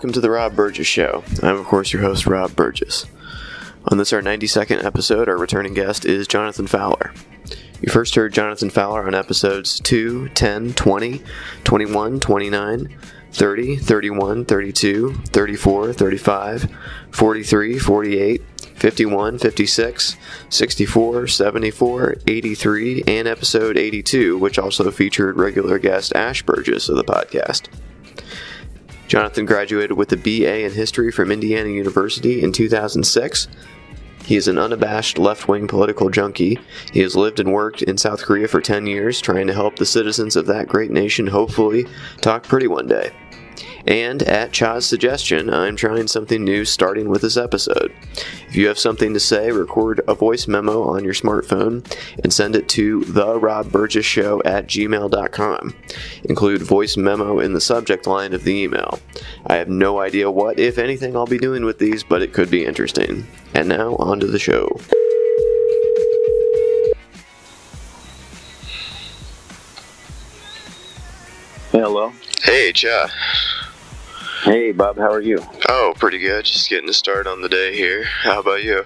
welcome to the Rob Burgess Show. I'm, of course, your host, Rob Burgess. On this, our 92nd episode, our returning guest is Jonathan Fowler. You first heard Jonathan Fowler on episodes 2, 10, 20, 21, 29, 30, 31, 32, 34, 35, 43, 48, 51, 56, 64, 74, 83, and episode 82, which also featured regular guest Ash Burgess of the podcast. Jonathan graduated with a BA in History from Indiana University in 2006. He is an unabashed left-wing political junkie. He has lived and worked in South Korea for 10 years, trying to help the citizens of that great nation hopefully talk pretty one day. And at Cha's suggestion, I'm trying something new starting with this episode. If you have something to say, record a voice memo on your smartphone and send it to therobburgesshow@gmail.com. Include voice memo in the subject line of the email. I have no idea what, if anything, I'll be doing with these, but it could be interesting. And now, on to the show. Hello. Hey, Cha. Hey, Bob, how are you? Oh, pretty good. Just getting a start on the day here. How about you?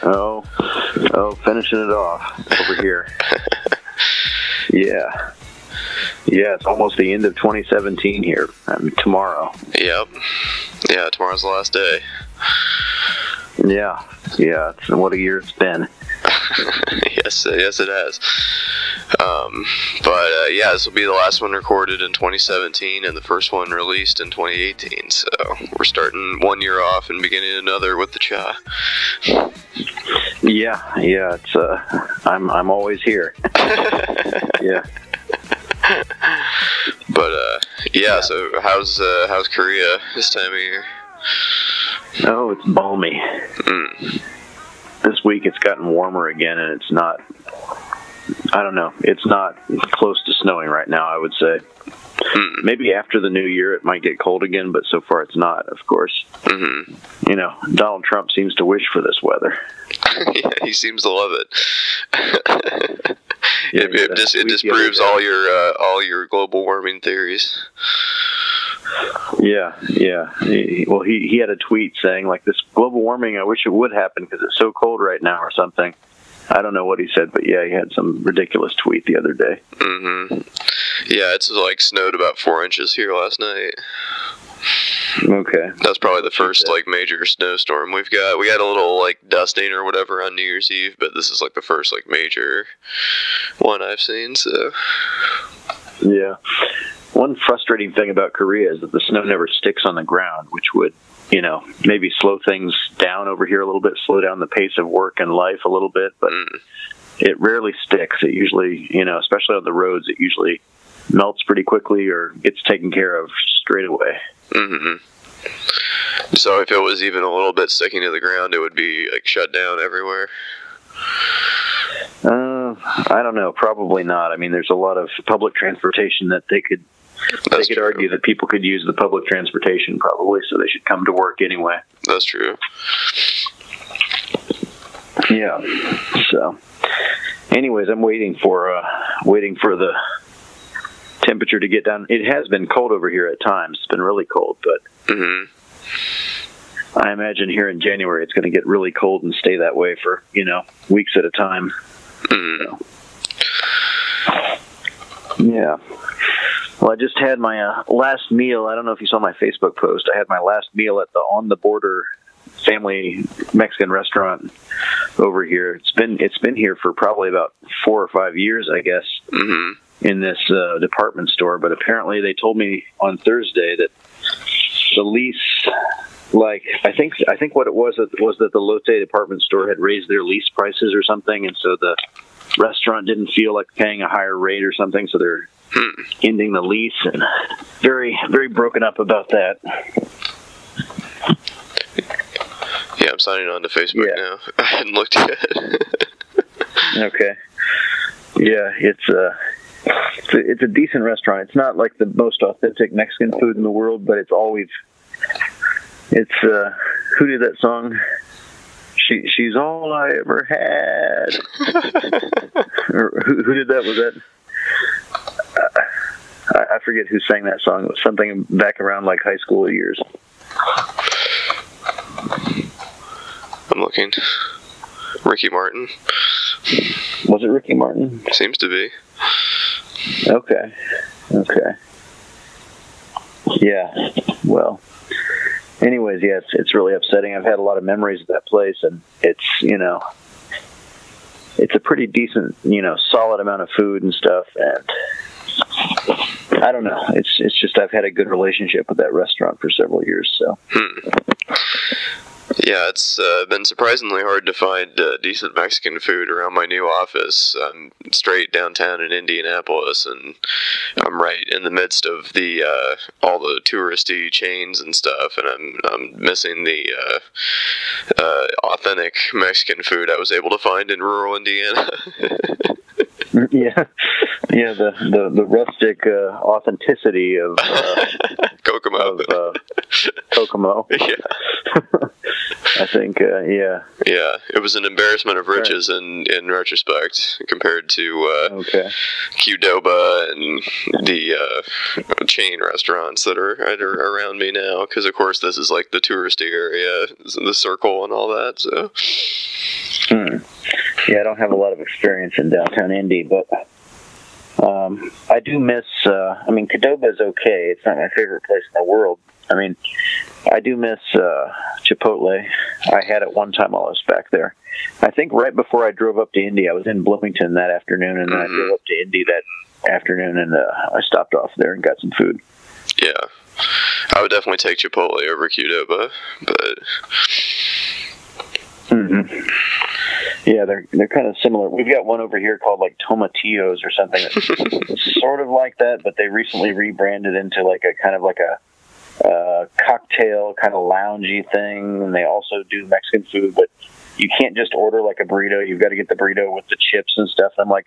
Oh, finishing it off over here. Yeah, it's almost the end of 2017 here. Tomorrow. Yep. Yeah, tomorrow's the last day. Yeah. What a year it's been. Yes, it has. But this will be the last one recorded in 2017 and the first one released in 2018. So we're starting 1 year off and beginning another with the Cha. Yeah. It's I'm always here. Yeah. But so how's Korea this time of year? Oh, it's balmy. This week it's gotten warmer again, and it's not. I don't know. It's not close to snowing right now, I would say. Maybe after the new year it might get cold again, but so far it's not, of course. Mm-hmm. You know, Donald Trump seems to wish for this weather. Yeah, he seems to love it. It disproves all your global warming theories. Yeah. He had a tweet saying, like, this global warming, I wish it would happen because it's so cold right now or something. I don't know what he said, but yeah, he had some ridiculous tweet the other day. Mm-hmm. Yeah, it's like snowed about 4 inches here last night. Okay. That's probably the first major snowstorm we've got. We got a little dusting or whatever on New Year's Eve, but this is the first major one I've seen. So. Yeah. One frustrating thing about Korea is that the snow never sticks on the ground, which would, maybe slow things down over here a little bit, slow down the pace of work and life a little bit, but it rarely sticks. It usually, especially on the roads, it usually melts pretty quickly or gets taken care of straight away. Mm-hmm. So if it was even a little bit sticking to the ground, it would be shut down everywhere? I don't know. Probably not. I mean, there's a lot of public transportation that they could argue that people could use the public transportation probably, so they should come to work anyway. That's true. Yeah. So, anyways, I'm waiting for the temperature to get down. It has been cold over here at times. It's been really cold, but I imagine here in January it's going to get really cold and stay that way for weeks at a time. So, yeah. Well, I just had my last meal. I don't know if you saw my Facebook post. I had my last meal at the On the Border family Mexican restaurant over here. It's been here for probably about 4 or 5 years, I guess, in this department store. But apparently, they told me on Thursday that the lease, I think what it was that the Lotte department store had raised their lease prices or something, and so the restaurant didn't feel like paying a higher rate or something, so they're ending the lease, and very, very broken up about that. Yeah, I'm signing on to Facebook now. I hadn't looked yet. Okay. Yeah, it's a decent restaurant. It's not like the most authentic Mexican food in the world, but it's who did that song? She's all I ever had. Or who did that? Was that? I forget who sang that song. It was something back around like high school years. I'm looking. Ricky Martin. Was it Ricky Martin? Seems to be. Okay. Yeah. Well. Anyways, yeah, it's really upsetting. I've had a lot of memories of that place, and it's, it's a pretty decent, solid amount of food and stuff, and I don't know. It's just I've had a good relationship with that restaurant for several years, so. Yeah, it's been surprisingly hard to find decent Mexican food around my new office. I'm straight downtown in Indianapolis, and I'm right in the midst of the all the touristy chains and stuff, and I'm missing the authentic Mexican food I was able to find in rural Indiana. Yeah, the rustic authenticity of Kokomo. Kokomo. Yeah. I think, yeah. Yeah, it was an embarrassment of riches in retrospect compared to Qdoba and the chain restaurants that are around me now. Because, of course, this is like the touristy area, the Circle and all that, so. Yeah, I don't have a lot of experience in downtown Indy, but I do miss, Qdoba is okay. It's not my favorite place in the world. I do miss Chipotle. I had it one time while I was back there. I think right before I drove up to Indy, I was in Bloomington that afternoon, and then I drove up to Indy that afternoon, and I stopped off there and got some food. Yeah. I would definitely take Chipotle over Qdoba, but... Yeah, they're kind of similar. We've got one over here called like Tomatillos or something. It's sort of like that, but they recently rebranded into like a kind of like a cocktail kind of loungy thing, and they also do Mexican food, but you can't just order like a burrito. You've got to get the burrito with the chips and stuff. I'm like,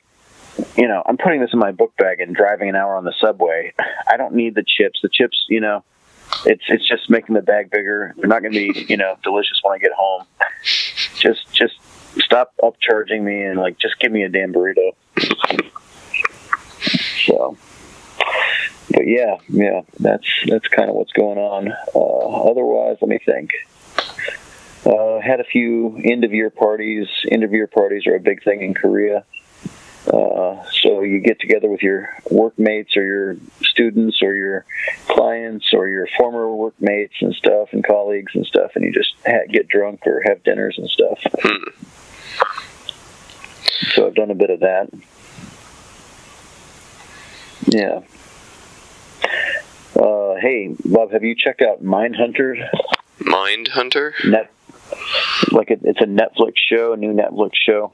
I'm putting this in my book bag and driving an hour on the subway. I don't need the chips. The chips, it's just making the bag bigger. They're not going to be, delicious when I get home. Just stop upcharging me and like just give me a damn burrito. So. But yeah, that's kind of what's going on. Otherwise, let me think. Had a few end-of-year parties. End-of-year parties are a big thing in Korea. So you get together with your workmates or your students or your clients or your former workmates and stuff and colleagues and stuff, and you just get drunk or have dinners and stuff. So I've done a bit of that. Yeah. Hey, Bob, have you checked out Mindhunter? Mindhunter? It's a Netflix show, a new Netflix show.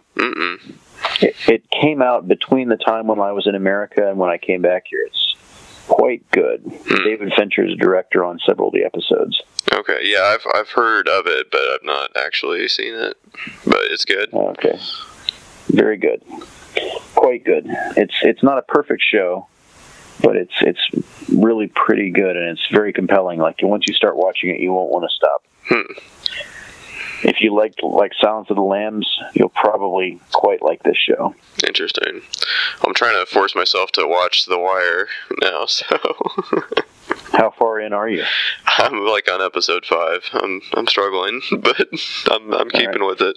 It came out between the time when I was in America and when I came back here. It's quite good. David Fincher is a director on several of the episodes. Okay, yeah, I've heard of it, but I've not actually seen it. But it's good. Okay, very good, quite good. It's not a perfect show, but it's really pretty good, and it's very compelling. Like once you start watching it, you won't want to stop. If you like Silence of the Lambs, you'll probably quite like this show. Interesting. I'm trying to force myself to watch The Wire now, so... How far in are you? I'm like on episode 5. I'm struggling, but I'm keeping with it.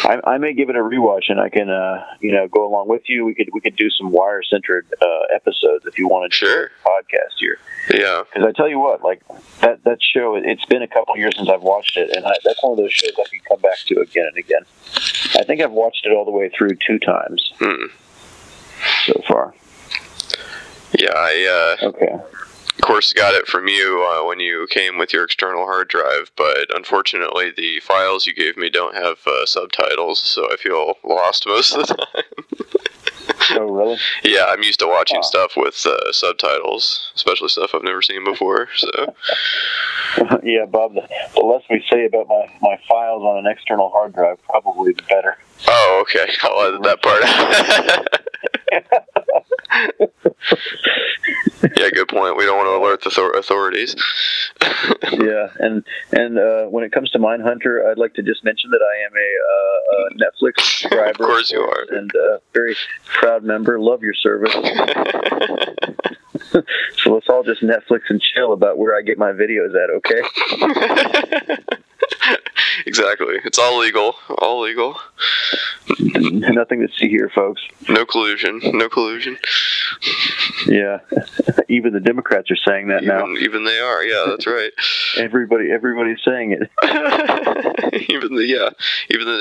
I may give it a rewatch, and I can go along with you. We could do some Wire-centered episodes if you wanted to. Sure. Podcast here. Yeah. Because I tell you what, like that show, it's been a couple years since I've watched it, and that's one of those shows I can come back to again and again. I think I've watched it all the way through 2 times so far. Yeah, I okay. Of course, got it from you when you came with your external hard drive, but unfortunately the files you gave me don't have subtitles, so I feel lost most of the time. Oh, really? Yeah, I'm used to watching stuff with subtitles, especially stuff I've never seen before, so... Yeah, Bob, the less we say about my files on an external hard drive, probably the better. Oh, okay. I'll edit that part out. Yeah, good point. We don't want to alert the authorities. Yeah, and when it comes to Mindhunter, I'd like to just mention that I am a Netflix subscriber. Of course you are. And a very proud member. Love your service. So let's all just Netflix and chill about where I get my videos at, okay? Exactly. It's all legal. All legal. Nothing to see here, folks. No collusion. No collusion. Yeah. Even the Democrats are saying that now. Even they are. Yeah, that's right. Everybody's saying it. Even the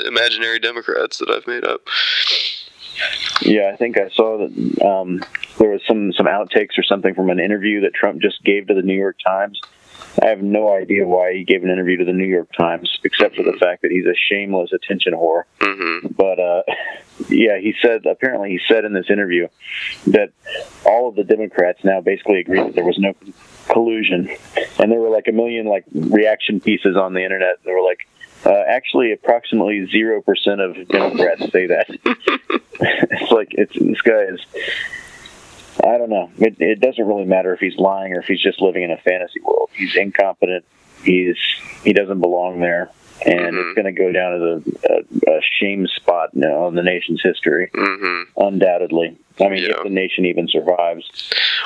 imaginary Democrats that I've made up. Yeah, I think I saw that there was some outtakes or something from an interview that Trump just gave to the New York Times. I have no idea why he gave an interview to the New York Times, except for the fact that he's a shameless attention whore. Mm-hmm. But yeah, apparently he said in this interview that all of the Democrats now basically agree that there was no collusion, and there were like a million like reaction pieces on the internet. They were like, actually, approximately 0% of Democrats say that. This guy is. I don't know. It doesn't really matter if he's lying or if he's just living in a fantasy world. He's incompetent. He doesn't belong there, and it's going to go down as a shame spot now in the nation's history, undoubtedly. I mean, if the nation even survives.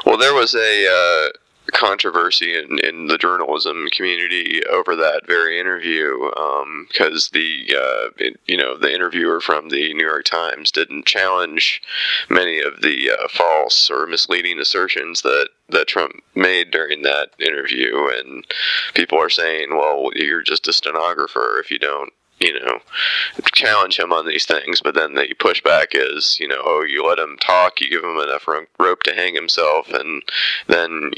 Well, there was a controversy in the journalism community over that very interview, because the interviewer from the New York Times didn't challenge many of the false or misleading assertions that Trump made during that interview, and people are saying, well, you're just a stenographer if you don't challenge him on these things. But then the pushback is, you let him talk, you give him enough rope to hang himself, and then,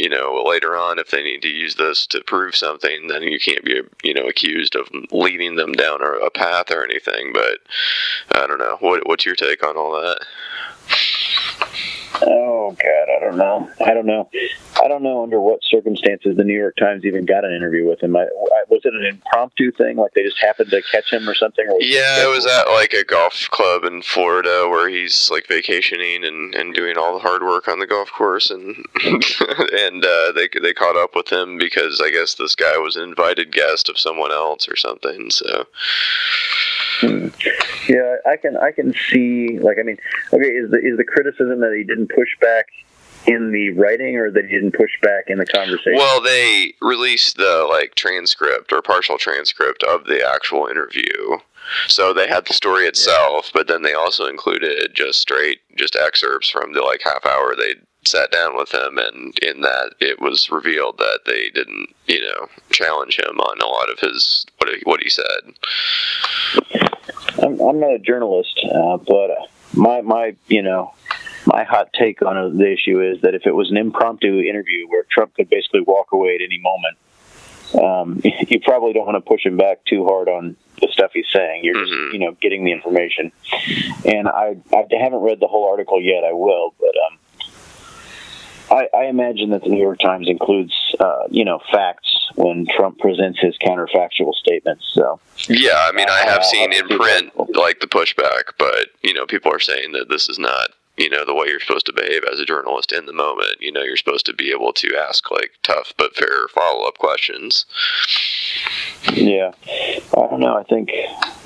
later on, if they need to use this to prove something, then you can't be, accused of leading them down a path or anything. But I don't know. What's your take on all that? Oh, God, I don't know. I don't know under what circumstances the New York Times even got an interview with him. Was it an impromptu thing? Like they just happened to catch him or something? Yeah, it was at like a golf club in Florida where he's like vacationing and doing all the hard work on the golf course. And and they caught up with him because I guess this guy was an invited guest of someone else or something. So. Yeah, I can see. Like, I mean, okay, is the criticism that he didn't push back in the writing, or that he didn't push back in the conversation? Well, they released the transcript or partial transcript of the actual interview, so they had the story itself, but then they also included just excerpts from the half hour they sat down with him, and in that it was revealed that they didn't, challenge him on a lot of his what he said. I'm not a journalist, but my hot take on the issue is that if it was an impromptu interview where Trump could basically walk away at any moment, you probably don't want to push him back too hard on the stuff he's saying. You're just, getting the information. And I haven't read the whole article yet. I will, but I imagine that the New York Times includes, facts when Trump presents his counterfactual statements. So yeah, I mean, I have seen in print the pushback, but people are saying that this is not the way you're supposed to behave as a journalist in the moment. You're supposed to be able to ask tough but fair follow-up questions. Yeah, I don't know. I think,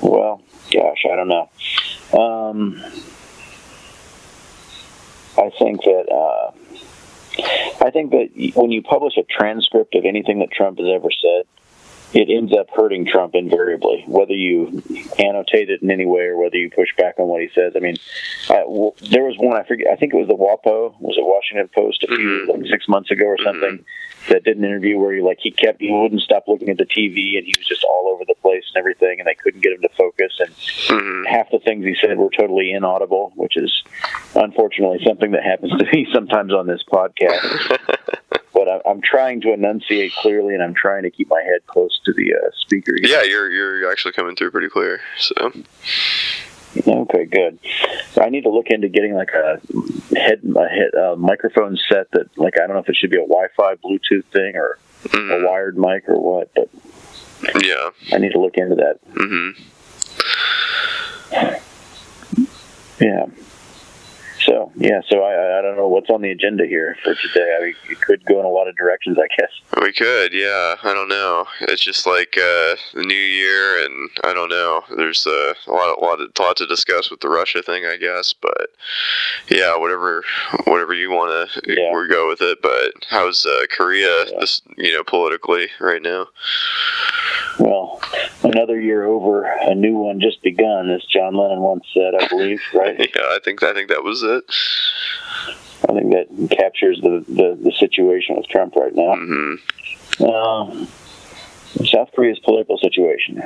well, gosh, I don't know. I think that when you publish a transcript of anything that Trump has ever said, it ends up hurting Trump invariably, whether you annotate it in any way or whether you push back on what he says. I mean, there was one, I think it was the WAPO, was it Washington Post, 6 months ago or something, that did an interview where he wouldn't stop looking at the TV, and he was just all over the place and everything, and they couldn't get him to focus, and half the things he said were totally inaudible, which is unfortunately something that happens to me sometimes on this podcast. But I'm trying to enunciate clearly, and I'm trying to keep my head close to the speaker. Yeah, you're actually coming through pretty clear. So. Okay, good. I need to look into getting a microphone set that, I don't know if it should be a Wi-Fi Bluetooth thing or a wired mic or what, but yeah, I need to look into that. Yeah. So I don't know what's on the agenda here for today. I mean, it could go in a lot of directions, I guess. We could, yeah. I don't know. It's just like the new year, and I don't know. There's a lot to discuss with the Russia thing, I guess. But yeah, whatever you want to, we'll go with it. But how's Korea, this politically right now? Well, another year over, a new one just begun, as John Lennon once said, I believe, right? Yeah, I think that was it. I think that captures the situation with Trump right now. Mm-hmm. South Korea's political situation.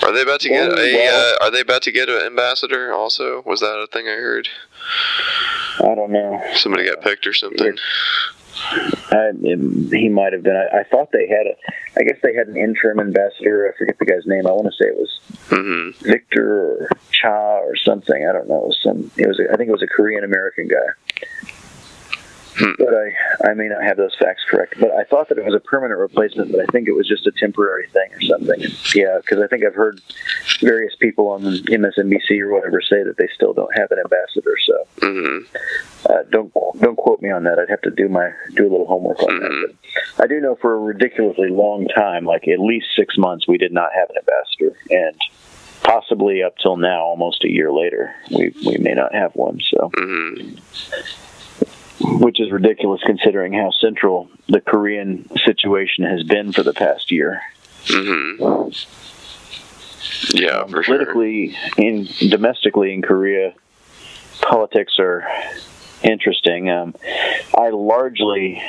Are they about to get Are they about to get an ambassador? Also, was that a thing I heard? I don't know. Somebody got picked or something. He might have been. I thought they had I guess they had an interim ambassador. I forget the guy's name. I want to say it was Victor or Cha or something. I don't know. I think it was a Korean American guy. But I may not have those facts correct. But I thought that it was a permanent replacement, but I think it was just a temporary thing or something. Yeah, because I think I've heard various people on MSNBC or whatever say that they still don't have an ambassador. So don't quote me on that. I'd have to do a little homework on that. But I do know for a ridiculously long time, like at least 6 months, we did not have an ambassador, and possibly up till now, almost a year later, we may not have one. So. Which is ridiculous considering how central the Korean situation has been for the past year. Yeah, for politically, domestically in Korea, politics are interesting. I largely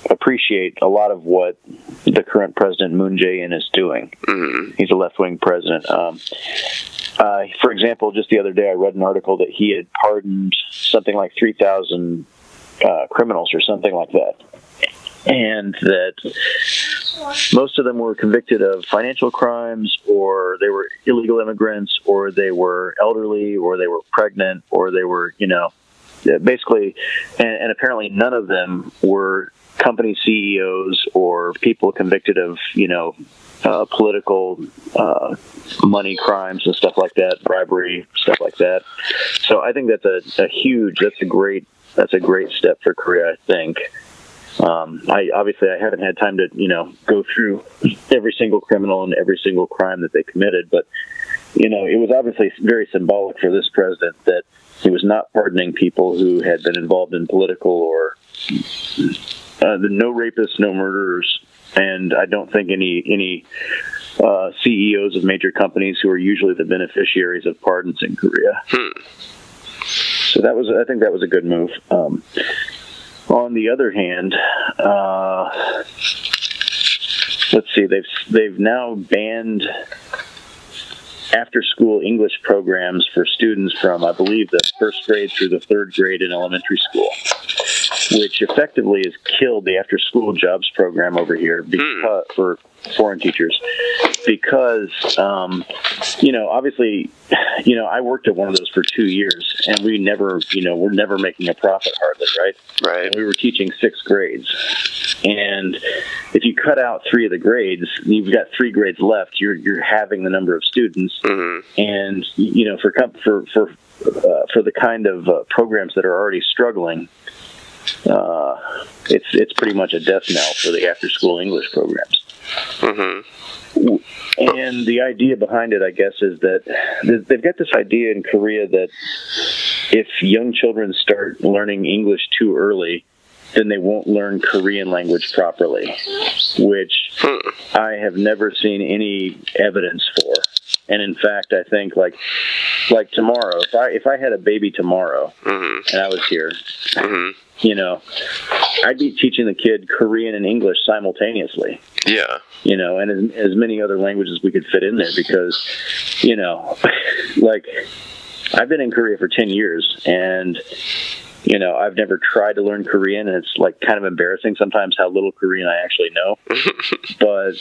appreciate a lot of what the current president Moon Jae-in is doing. He's a left-wing president. For example, just the other day I read an article that he had pardoned something like 3,000 criminals or something like that. And that most of them were convicted of financial crimes, or they were illegal immigrants, or they were elderly, or they were pregnant, or they were, basically, and apparently none of them were company CEOs or people convicted of, political money crimes and stuff like that, bribery, stuff like that. So I think that's a great step for Korea, I think. I haven't had time to, go through every single criminal and every single crime that they committed, but, it was obviously very symbolic for this president that he was not pardoning people who had been involved in political or no rapists, no murderers, and I don't think any CEOs of major companies who are usually the beneficiaries of pardons in Korea. So I think that was a good move. On the other hand, let's see, they've now banned after-school English programs for students from, I believe, the first grade through the third grade in elementary school, which effectively has killed the after-school jobs program over here for foreign teachers. Because, obviously, I worked at one of those for 2 years, and we never, we're never making a profit hardly, right? Right. And we were teaching 6 grades. And if you cut out 3 of the grades, you've got 3 grades left, you're having the number of students. And, for the kind of programs that are already struggling, it's pretty much a death knell for the after-school English programs. And the idea behind it, I guess, is that they've got this idea in Korea that if young children start learning English too early, then they won't learn Korean language properly, which I have never seen any evidence for. And in fact, I think like tomorrow, if I had a baby tomorrow and I was here, I'd be teaching the kid Korean and English simultaneously. Yeah. And as many other languages we could fit in there because, I've been in Korea for 10 years and I've never tried to learn Korean, and it's like kind of embarrassing sometimes how little Korean I actually know. But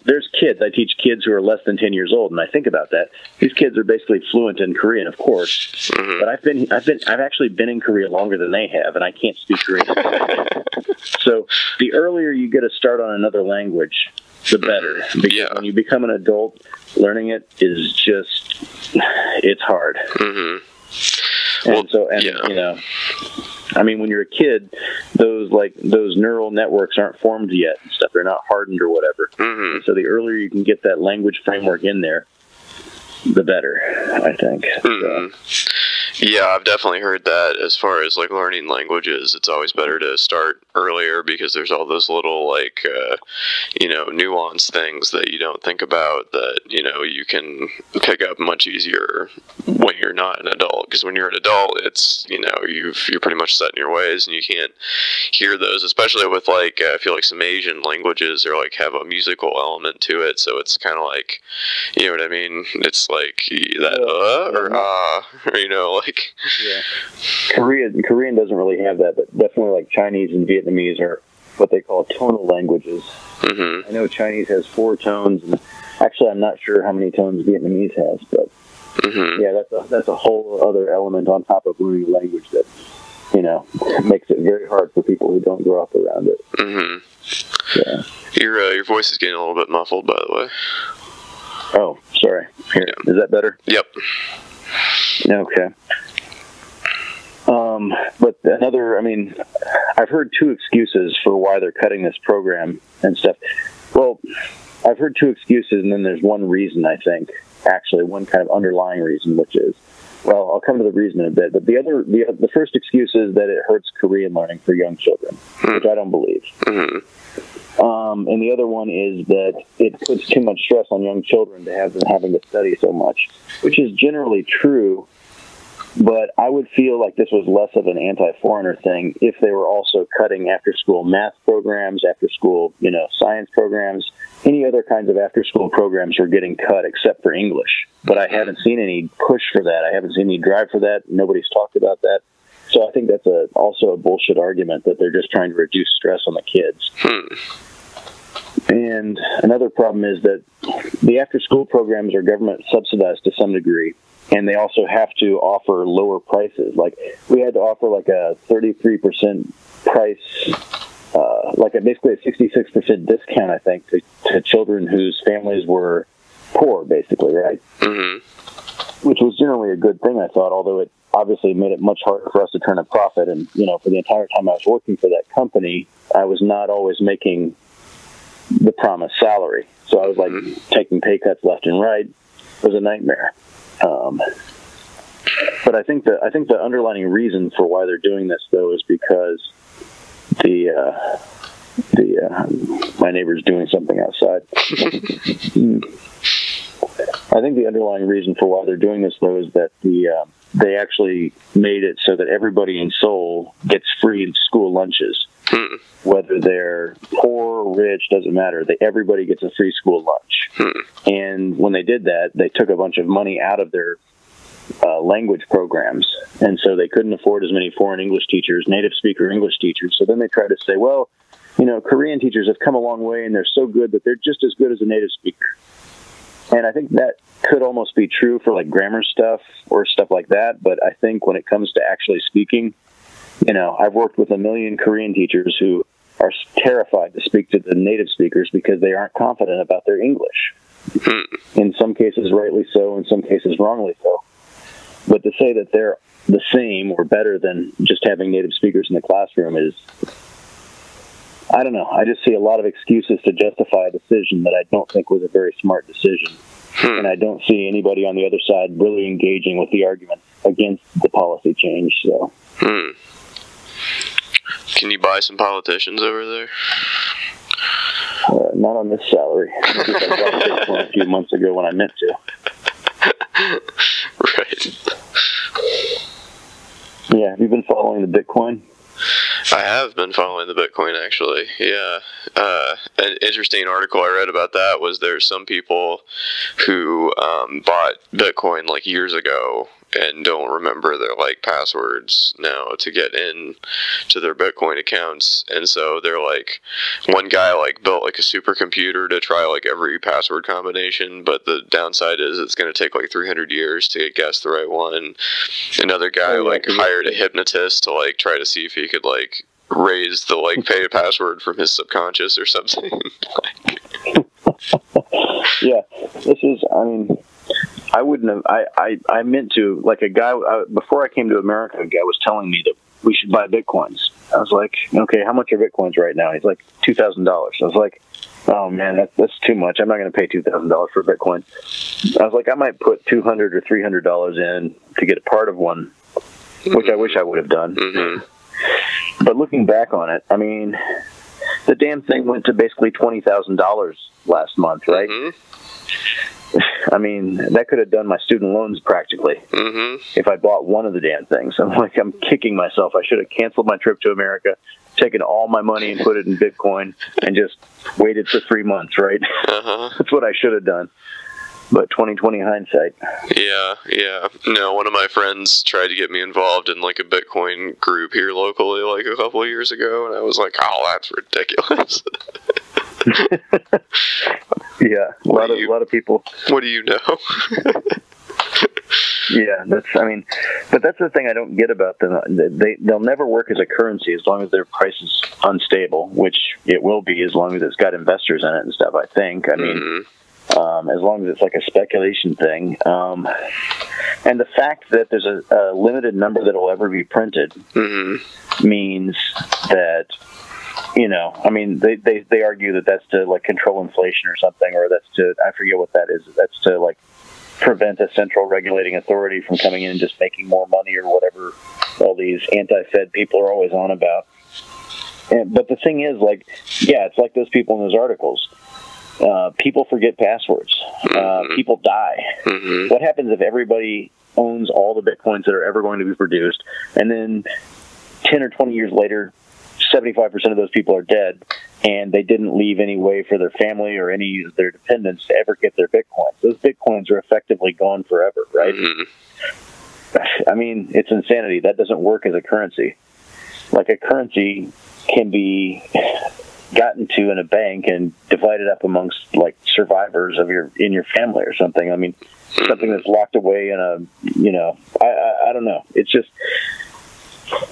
there's kids. I teach kids who are less than 10 years old, and I think about that. These kids are basically fluent in Korean, of course. But I've actually been in Korea longer than they have, and I can't speak Korean. So the earlier you get a start on another language, the better. Because when you become an adult, learning it is just, it's hard. And when you're a kid, those neural networks aren't formed yet and stuff. They're not hardened or whatever. So the earlier you can get that language framework in there, the better, I think. Yeah, I've definitely heard that as far as like learning languages. It's always better to start earlier because there's all those little nuanced things that you don't think about that, you can pick up much easier when you're not an adult. Because when you're an adult, it's, you're pretty much set in your ways and you can't hear those, especially with I feel like some Asian languages are have a musical element to it. So it's kind of like, you know what I mean? It's like that, Korean doesn't really have that, but definitely like Chinese and Vietnamese are what they call tonal languages. I know Chinese has 4 tones, and actually I'm not sure how many tones Vietnamese has, but that's a whole other element on top of learning a language that makes it very hard for people who don't grow up around it. Your voice is getting a little bit muffled, by the way. Oh, sorry. Here, is that better? Yep. Okay. But I've heard 2 excuses for why they're cutting this program and stuff. Well, I've heard 2 excuses, and then there's one reason, I think, actually, one kind of underlying reason, which is, well, I'll come to the reason in a bit, but the first excuse is that it hurts Korean learning for young children, which I don't believe. And the other one is that it puts too much stress on young children to have them having to study so much, which is generally true. But I would feel like this was less of an anti-foreigner thing if they were also cutting after-school math programs, after-school, science programs. Any other kinds of after-school programs are getting cut except for English. But I haven't seen any push for that. I haven't seen any drive for that. Nobody's talked about that. So I think that's also a bullshit argument that they're just trying to reduce stress on the kids. And another problem is that the after-school programs are government subsidized to some degree. And they also have to offer lower prices. Like, we had to offer a 33% price, basically a 66% discount, I think, to children whose families were poor, basically, right? Which was generally a good thing, I thought, although it obviously made it much harder for us to turn a profit. And, for the entire time I was working for that company, I was not always making the promised salary. So I was, taking pay cuts left and right. It was a nightmare. But I think the underlying reason for why they're doing this, though, is because my neighbor's doing something outside. I think the underlying reason for why they're doing this, though, is that they actually made it so that everybody in Seoul gets free school lunches. Whether they're poor or rich, doesn't matter. Everybody gets a free school lunch. And when they did that, they took a bunch of money out of their language programs. And so they couldn't afford as many foreign English teachers, native speaker English teachers. So then they tried to say, well, Korean teachers have come a long way and they're so good that they're just as good as a native speaker. And I think that could almost be true for grammar stuff or stuff like that. But I think when it comes to actually speaking, I've worked with a million Korean teachers who are terrified to speak to the native speakers because they aren't confident about their English. In some cases, rightly so. In some cases, wrongly so. But to say that they're the same or better than just having native speakers in the classroom is, I don't know. I just see a lot of excuses to justify a decision that I don't think was a very smart decision. And I don't see anybody on the other side really engaging with the argument against the policy change. So. Can you buy some politicians over there? Not on this salary. I think I bought Bitcoin a few months ago when I meant to. Right. Yeah, have you been following the Bitcoin? I have been following the Bitcoin, actually. Yeah. An interesting article I read about that was there's some people who bought Bitcoin years ago and don't remember their like passwords now to get in to their Bitcoin accounts. And so they're like, one guy like built like a supercomputer to try like every password combination, but the downside is it's going to take like 300 years to guess the right one. Another guy like hired a hypnotist to like try to see if he could like raise the like pay password from his subconscious or something. Yeah, this is, I mean, I wouldn't have, I meant to, like a guy, before I came to America, a guy was telling me that we should buy Bitcoins. I was like, okay, how much are Bitcoins right now? He's like, $2,000. I was like, oh man, that's too much. I'm not going to pay $2,000 for Bitcoin. I was like, I might put $200 or $300 in to get a part of one, which I wish I would have done. Mm-hmm. But looking back on it, I mean, the damn thing went to basically $20,000 last month, right? Mm-hmm. I mean, that could have done my student loans practically if I bought one of the damn things. I'm like, I'm kicking myself. I should have canceled my trip to America, taken all my money and put it in Bitcoin, and just waited for 3 months, right? That's what I should have done. But 2020 hindsight. Yeah. No, one of my friends tried to get me involved in like a Bitcoin group here locally like a couple of years ago, and I was like, oh, that's ridiculous. Yeah, a lot of people. What do you know? Yeah, I mean, but that's the thing I don't get about them. They'll never work as a currency as long as their price is unstable, which it will be as long as it's got investors in it and stuff, I think. I mean, as long as it's like a speculation thing. And the fact that there's a limited number that will ever be printed means that, you know, I mean, they argue that that's to like control inflation or something, or that's to, I forget what that is. That's to like prevent a central regulating authority from coming in and just making more money or whatever all these anti-Fed people are always on about. But the thing is, like, yeah, it's like those people in those articles. People forget passwords. People die. What happens if everybody owns all the Bitcoins that are ever going to be produced, and then 10 or 20 years later, 75% of those people are dead, and they didn't leave any way for their family or any of their dependents to ever get their Bitcoins? Those Bitcoins are effectively gone forever, right? I mean, it's insanity. That doesn't work as a currency. Like, a currency can be gotten to in a bank and divided up amongst like survivors of in your family or something. I mean, something that's locked away in a, you know, I don't know. It's just,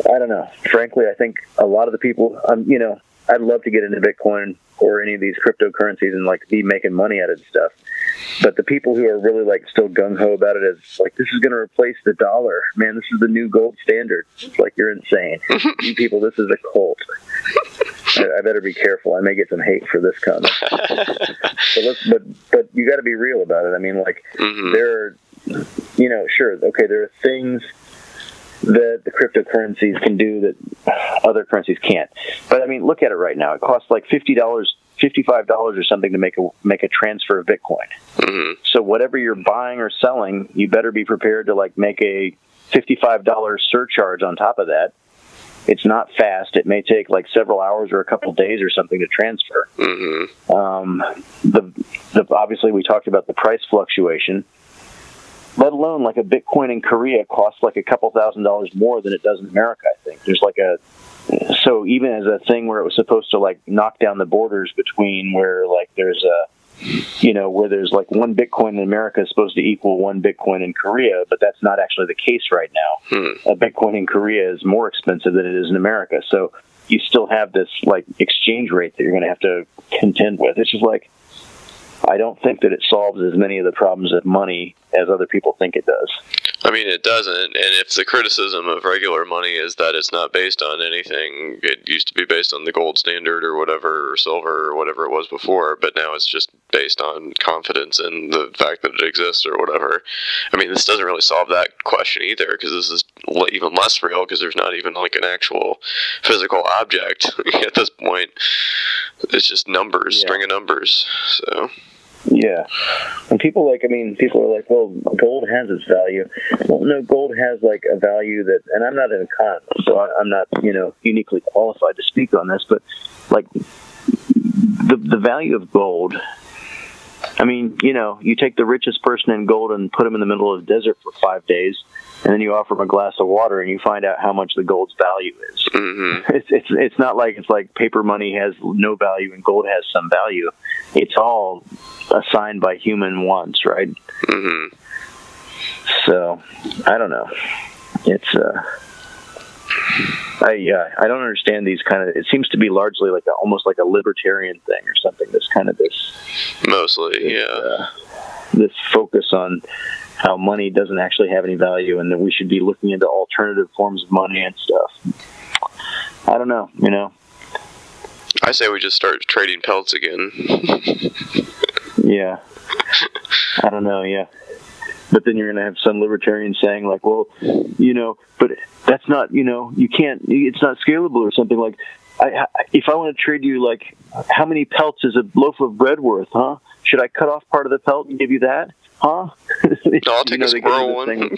I don't know. Frankly, I think a lot of the people, you know, I'd love to get into Bitcoin or any of these cryptocurrencies and like be making money out of stuff. But the people who are really like still gung-ho about it as like, this is going to replace the dollar. Man, this is the new gold standard. It's like, you're insane. You people, this is a cult. I better be careful. I may get some hate for this comment. But you got to be real about it. I mean, like, there are, you know, sure, okay, there are things that the cryptocurrencies can do that other currencies can't. But I mean, look at it right now. It costs like $50, $55 or something to make a transfer of Bitcoin. So whatever you're buying or selling, you better be prepared to like make a $55 surcharge on top of that. It's not fast. It may take like several hours or a couple days or something to transfer. Obviously, we talked about the price fluctuation. Let alone like a Bitcoin in Korea costs like a couple $1,000s more than it does in America, I think. There's like so even as a thing where it was supposed to like knock down the borders between where like there's you know, where there's like one Bitcoin in America is supposed to equal one Bitcoin in Korea, but that's not actually the case right now. A Bitcoin in Korea is more expensive than it is in America. So you still have this like exchange rate that you're going to have to contend with. It's just like, I don't think that it solves as many of the problems of money as other people think it does. I mean, it doesn't. And if the criticism of regular money is that it's not based on anything, it used to be based on the gold standard or whatever, or silver or whatever it was before, but now it's just based on confidence in the fact that it exists or whatever. I mean, this doesn't really solve that question either, because this is even less real, because there's not even like an actual physical object at this point. It's just numbers, string of numbers. So. Yeah. And people are like, well, gold has its value. Well, no, gold has like a value that, and I'm not an economist, so I'm not, you know, uniquely qualified to speak on this, but like the value of gold I mean, you take the richest person in gold and put him in the middle of the desert for 5 days, and then you offer him a glass of water, and you find out how much the gold's value is. Mm-hmm. It's not like it's like paper money has no value and gold has some value. It's all assigned by human wants, right? Mm-hmm. So I don't know. It's I don't understand these kind of. It seems to be largely like almost like a libertarian thing or something. This kind of this focus on how money doesn't actually have any value, and that we should be looking into alternative forms of money and stuff. I don't know. I say we just start trading pelts again. Yeah. I don't know. Yeah. But then you're going to have some libertarian saying like, well, but that's not, you can't, it's not scalable or something. Like, if I want to trade you, like, how many pelts is a loaf of bread worth, huh? Should I cut off part of the pelt and give you that? Huh? No, I'll take a squirrel one.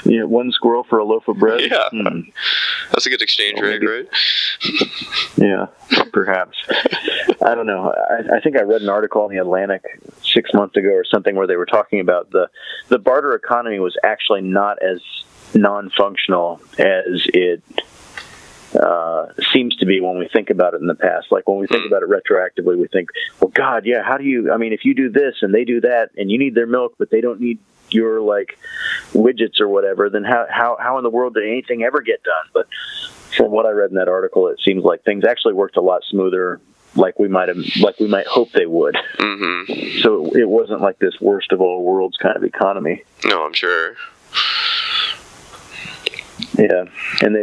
Yeah, one squirrel for a loaf of bread? Yeah. That's a good exchange rate, right? Yeah, perhaps. I don't know. I think I read an article in the Atlantic 6 months ago or something where they were talking about the barter economy was actually not as non-functional as it seems to be when we think about it in the past. Like when we think about it retroactively, we think, well, God, yeah, how do you, if you do this and they do that and you need their milk, but they don't need your like widgets or whatever, then how in the world did anything ever get done? But from what I read in that article, it seems like things actually worked a lot smoother, like we might hope they would. Mm-hmm. So it wasn't like this worst of all worlds kind of economy. No, I'm sure. Yeah, and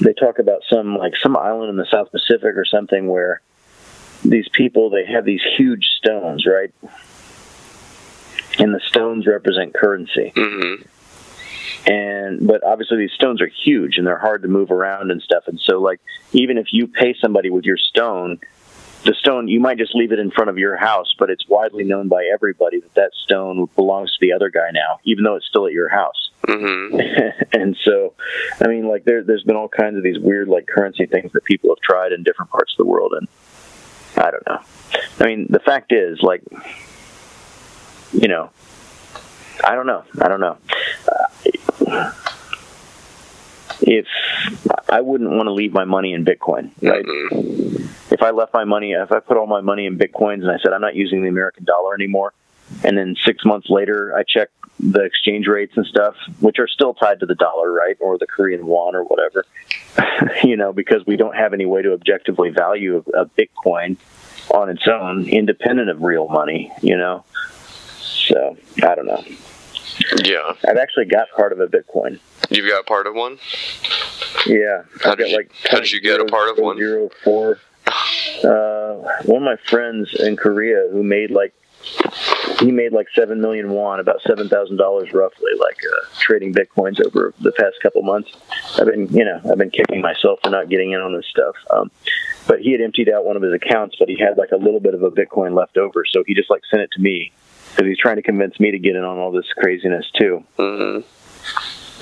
they talk about some island in the South Pacific or something where these people, they have these huge stones, right? And the stones represent currency. Mm-hmm. But obviously these stones are huge and they're hard to move around and stuff. And so like even if you pay somebody with your stone, the stone, you might just leave it in front of your house, but it's widely known by everybody that stone belongs to the other guy now, even though it's still at your house. Mm-hmm. And so, like there's been all kinds of these weird like currency things that people have tried in different parts of the world, and I don't know. The fact is, like, I don't know. If I wouldn't want to leave my money in Bitcoin, right? Mm-hmm. If I put all my money in Bitcoins and I said I'm not using the American dollar anymore, and then 6 months later I check the exchange rates and stuff, which are still tied to the dollar, right, or the Korean won or whatever, because we don't have any way to objectively value a Bitcoin on its own, independent of real money, So I don't know. Yeah, I've actually got part of a Bitcoin. You've got part of one? Yeah. How did you get a part of one? 04. One of my friends in Korea who made like 7 million won, about $7,000 roughly, trading Bitcoins over the past couple months. I've been kicking myself for not getting in on this stuff. But he had emptied out one of his accounts, but he had like a little bit of a Bitcoin left over, so he just sent it to me because he's trying to convince me to get in on all this craziness too. Mm-hmm.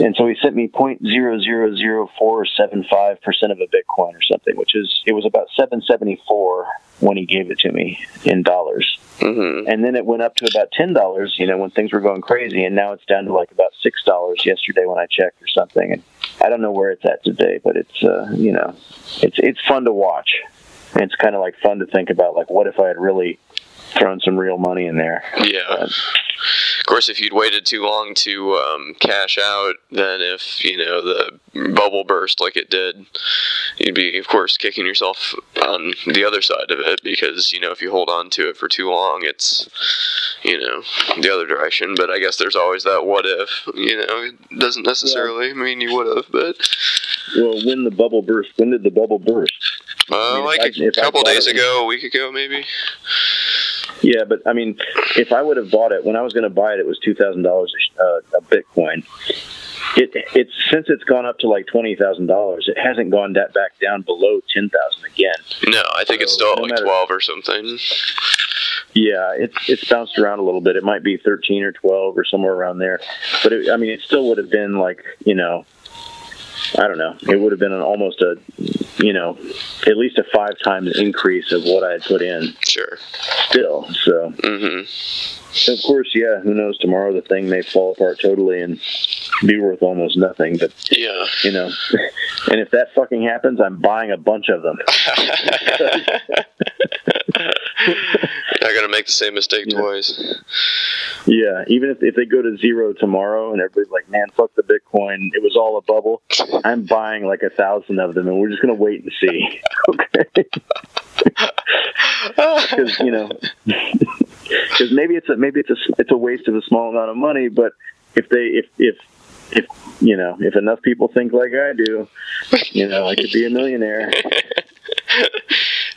And so he sent me 0.0000475% of a Bitcoin or something, it was about $7.74 when he gave it to me in dollars. Mm-hmm. And then it went up to about $10, when things were going crazy, and now it's down to like about $6 yesterday when I checked or something. And I don't know where it's at today, but it's it's fun to watch. And it's kind of like fun to think about, like, what if I had really thrown some real money in there? Yeah. Of course, if you'd waited too long to cash out, then if, the bubble burst like it did, you'd be, of course, kicking yourself on the other side of it because, if you hold on to it for too long, it's, the other direction. But I guess there's always that what if, it doesn't necessarily mean you would have, but... Well, when did the bubble burst? A couple days ago, a week ago, maybe. Yeah, but if I would have bought it when I was going to buy it, it was $2,000 a Bitcoin. It's since it's gone up to like $20,000, it hasn't gone back down below 10,000 again. No, I think it's still like 12 or something. Yeah, it's bounced around a little bit. It might be 13 or 12 or somewhere around there. But it still would have been like, I don't know. It would have been almost a at least a 5 times increase of what I had put in. Sure. Still, so. So of course, yeah, who knows, tomorrow the thing may fall apart totally and be worth almost nothing, but, yeah. And if that fucking happens, I'm buying a bunch of them. Not going to make the same mistake twice. Yeah, even if they go to zero tomorrow and everybody's like, man, fuck the Bitcoin, it was all a bubble, I'm buying like 1,000 of them, and we're just going to wait and see. Okay? Because, because maybe it's a waste of a small amount of money, but if enough people think like I do, I could be a millionaire.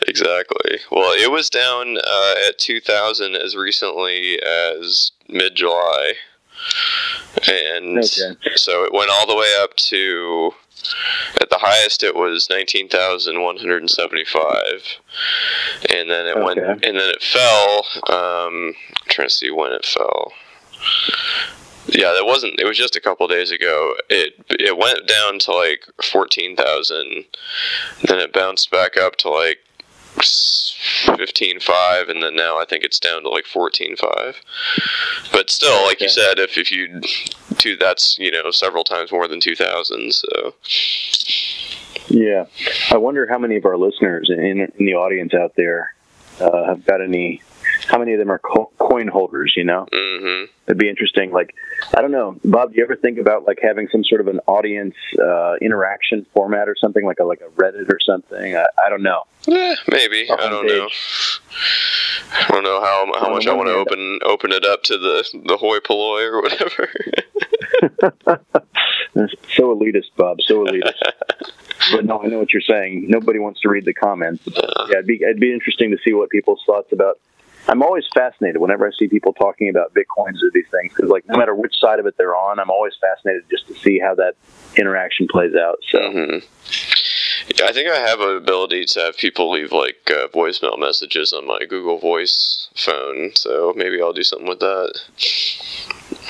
Exactly. Well, it was down at 2,000 as recently as mid-July, and so it went all the way up to, at the highest it was 19,175, and then it went, and then it fell. I'm trying to see when it fell. Yeah, it was just a couple days ago. It went down to like 14,000, then it bounced back up to like 15.5, and then now I think it's down to like 14.5. But still, like you said, if you do, that's several times more than 2,000. So yeah, I wonder how many of our listeners in the audience out there have got any. How many of them are coin holders, Mm-hmm. It'd be interesting. Like, I don't know, Bob, do you ever think about like having some sort of an audience interaction format or something, like a Reddit or something? I don't know. Yeah, maybe. I don't know. I don't know how much I want to open it up to the hoi polloi or whatever. So elitist, Bob. So elitist. But no, I know what you're saying. Nobody wants to read the comments. Yeah, it'd be interesting to see what people's thoughts about. I'm always fascinated whenever I see people talking about Bitcoins or these things, because like no matter which side of it they're on, I'm always fascinated just to see how that interaction plays out. So. Mm-hmm. Yeah, I think I have an ability to have people leave like voicemail messages on my Google Voice phone, so maybe I'll do something with that.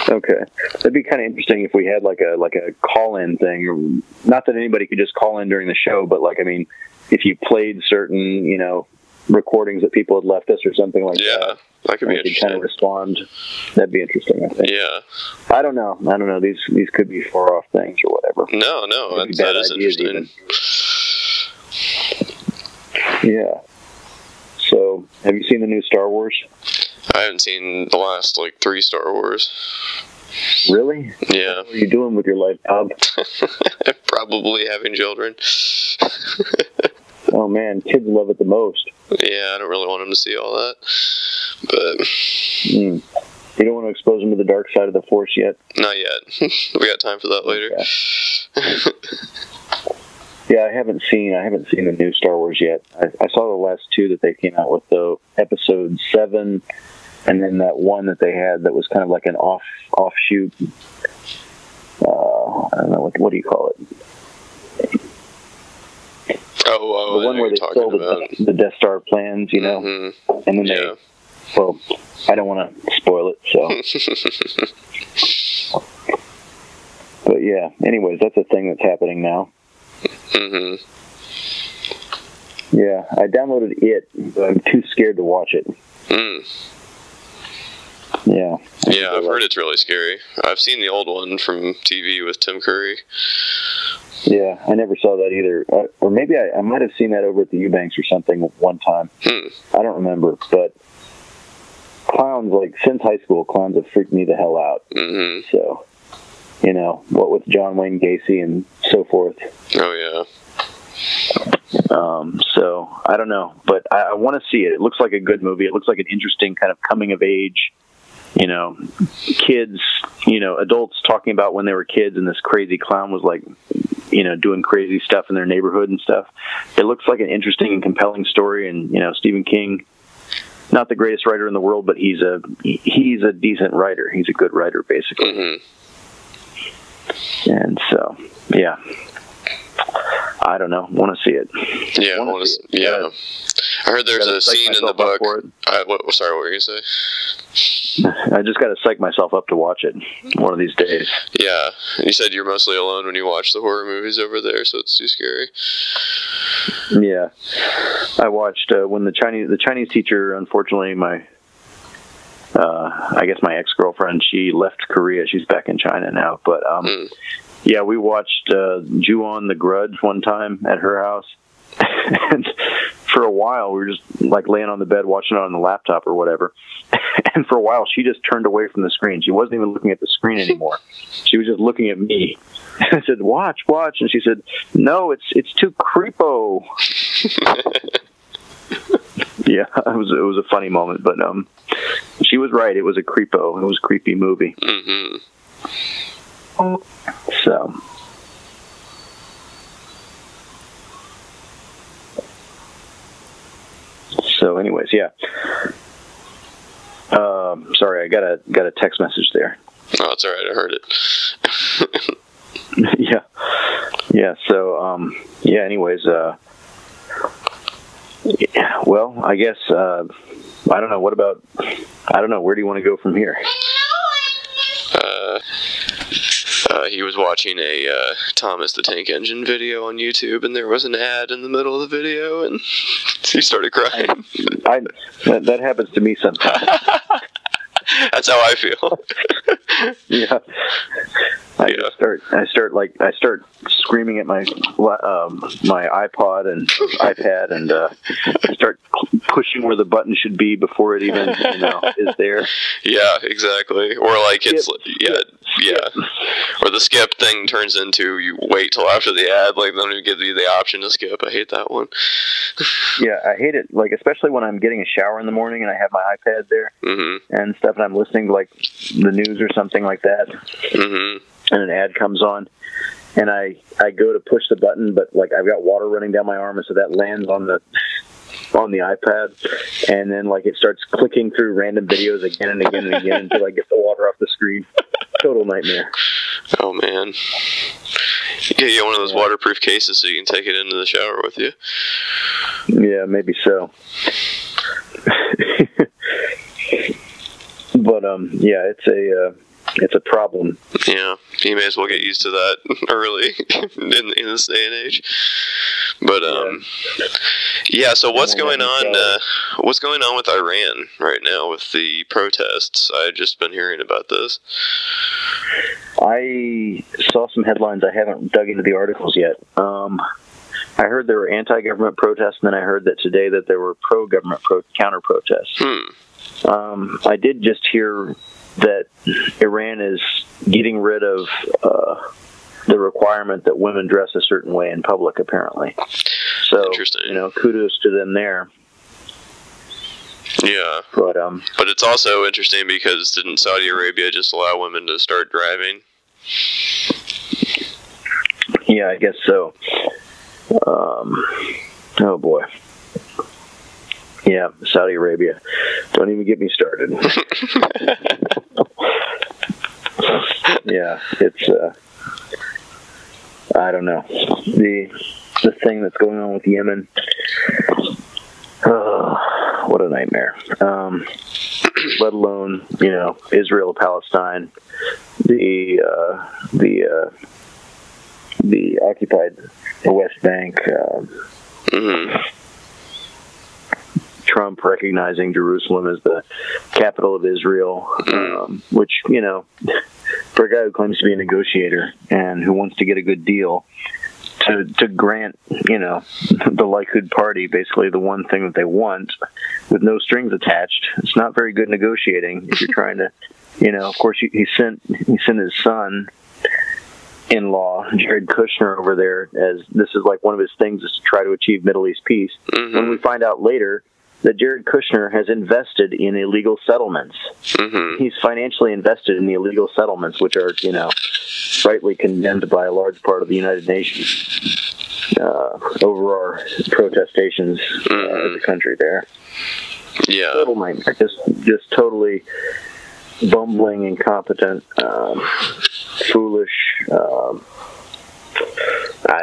Okay, that'd be kind of interesting if we had like a call-in thing. Not that anybody could just call in during the show, but like, I mean, if you played certain, recordings that people had left us or something like that. Yeah, that could be interesting. Kind of respond. That'd be interesting, I think. Yeah. I don't know. These could be far off things or whatever. No, that is interesting. Yeah. So, have you seen the new Star Wars? I haven't seen the last, 3 Star Wars. Really? Yeah. What are you doing with your life, Bob? Probably having children. Oh, man, kids love it the most. Yeah, I don't really want them to see all that. But... You don't want to expose them to the dark side of the Force yet? Not yet. We got time for that later. Okay. Yeah, I haven't seen the new Star Wars yet. I saw the last 2 that they came out with, though. Episode 7, and then that one that they had that was kind of like an offshoot. I don't know, what do you call it? Oh, the one where they stole the Death Star plans, Mm-hmm. And then they, well, I don't want to spoil it, so. But yeah, anyways, that's a thing that's happening now. Mm-hmm. Yeah, I downloaded it, but I'm too scared to watch it. Yeah. Yeah, I've heard it's really scary. I've seen the old one from TV with Tim Curry. Yeah, I never saw that either. Or maybe I might have seen that over at the Eubanks or something one time. I don't remember, but clowns, since high school, clowns have freaked me the hell out. Mm-hmm. So, what with John Wayne Gacy and so forth. Oh, yeah. So, I don't know, but I want to see it. It looks like a good movie. It looks like an interesting kind of coming of age, kids, adults talking about when they were kids and this crazy clown was doing crazy stuff in their neighborhood and stuff. It looks like an interesting and compelling story. And, Stephen King, not the greatest writer in the world, but he's a decent writer. He's a good writer, basically. Mm-hmm. And so, yeah. I don't know. Want to see it. Yeah, I want to. Yeah, I heard there's a scene in the book. Sorry, what were you going to say? I just got to psych myself up to watch it one of these days. Yeah, you said you're mostly alone when you watch the horror movies over there, so it's too scary. Yeah, I watched when the Chinese teacher, unfortunately, I guess my ex-girlfriend, she left Korea. She's back in China now. But, yeah, we watched Ju-on the Grudge one time at her house. And for a while, we were just, like, laying on the bed watching it on the laptop or whatever. And for a while, she just turned away from the screen. She wasn't even looking at the screen anymore. She was just looking at me. I said, watch. And she said, no, it's too creepo. Yeah, it was a funny moment, but she was right. It was a creepo. It was a creepy movie. Mm-hmm. So anyways, yeah. Sorry, I got a text message there. Oh, it's all right. I heard it. Yeah. So yeah. Anyways, yeah, well, I guess I don't know. I don't know. Where do you want to go from here? He was watching a Thomas the Tank Engine video on YouTube, and there was an ad in the middle of the video, and he started crying. That happens to me sometimes. That's how I feel. Yeah. I start screaming at my iPod and iPad, and I start pushing where the button should be before it even is there. Yeah, exactly. Or like it's or the skip thing turns into you wait till after the ad. Like they don't even give you the option to skip. I hate that one. Yeah, I hate it. Like especially when I'm getting a shower in the morning and I have my iPad there and stuff, and I'm listening to like the news or something like that. Mm-hmm. And an ad comes on, and I go to push the button, but like I've got water running down my arm, and so that lands on the iPad, and then like it starts clicking through random videos again and again and again until I get the water off the screen. Total nightmare. Oh man. Get one of those waterproof cases so you can take it into the shower with you. Yeah, maybe so. But yeah, it's a problem. Yeah, you may as well get used to that early in this day and age. But yeah. So what's going on? What's going on with Iran right now with the protests? I've just been hearing about this. I saw some headlines. I haven't dug into the articles yet. I heard there were anti-government protests, and then I heard that today that there were pro-government counter-protests. I did just hear that Iran is getting rid of the requirement that women dress a certain way in public, apparently. So, interesting. Kudos to them there. Yeah. But it's also interesting because didn't Saudi Arabia just allow women to start driving? Yeah, I guess so. Oh boy. Yeah, Saudi Arabia. Don't even get me started. Yeah, it's I don't know. The thing that's going on with Yemen. What a nightmare. Let alone, Israel, Palestine, the occupied West Bank, Trump recognizing Jerusalem as the capital of Israel, which, for a guy who claims to be a negotiator and who wants to get a good deal, to grant, the Likud party basically the one thing that they want with no strings attached. It's not very good negotiating if you're trying to, of course he sent his son-in-law, Jared Kushner, over there as this is like one of his things is to try to achieve Middle East peace. When we find out later that Jared Kushner has invested in illegal settlements. He's financially invested in the illegal settlements, which are, rightly condemned by a large part of the United Nations over our protestations as a country there. Yeah. Total nightmare. Just totally bumbling, incompetent, foolish. I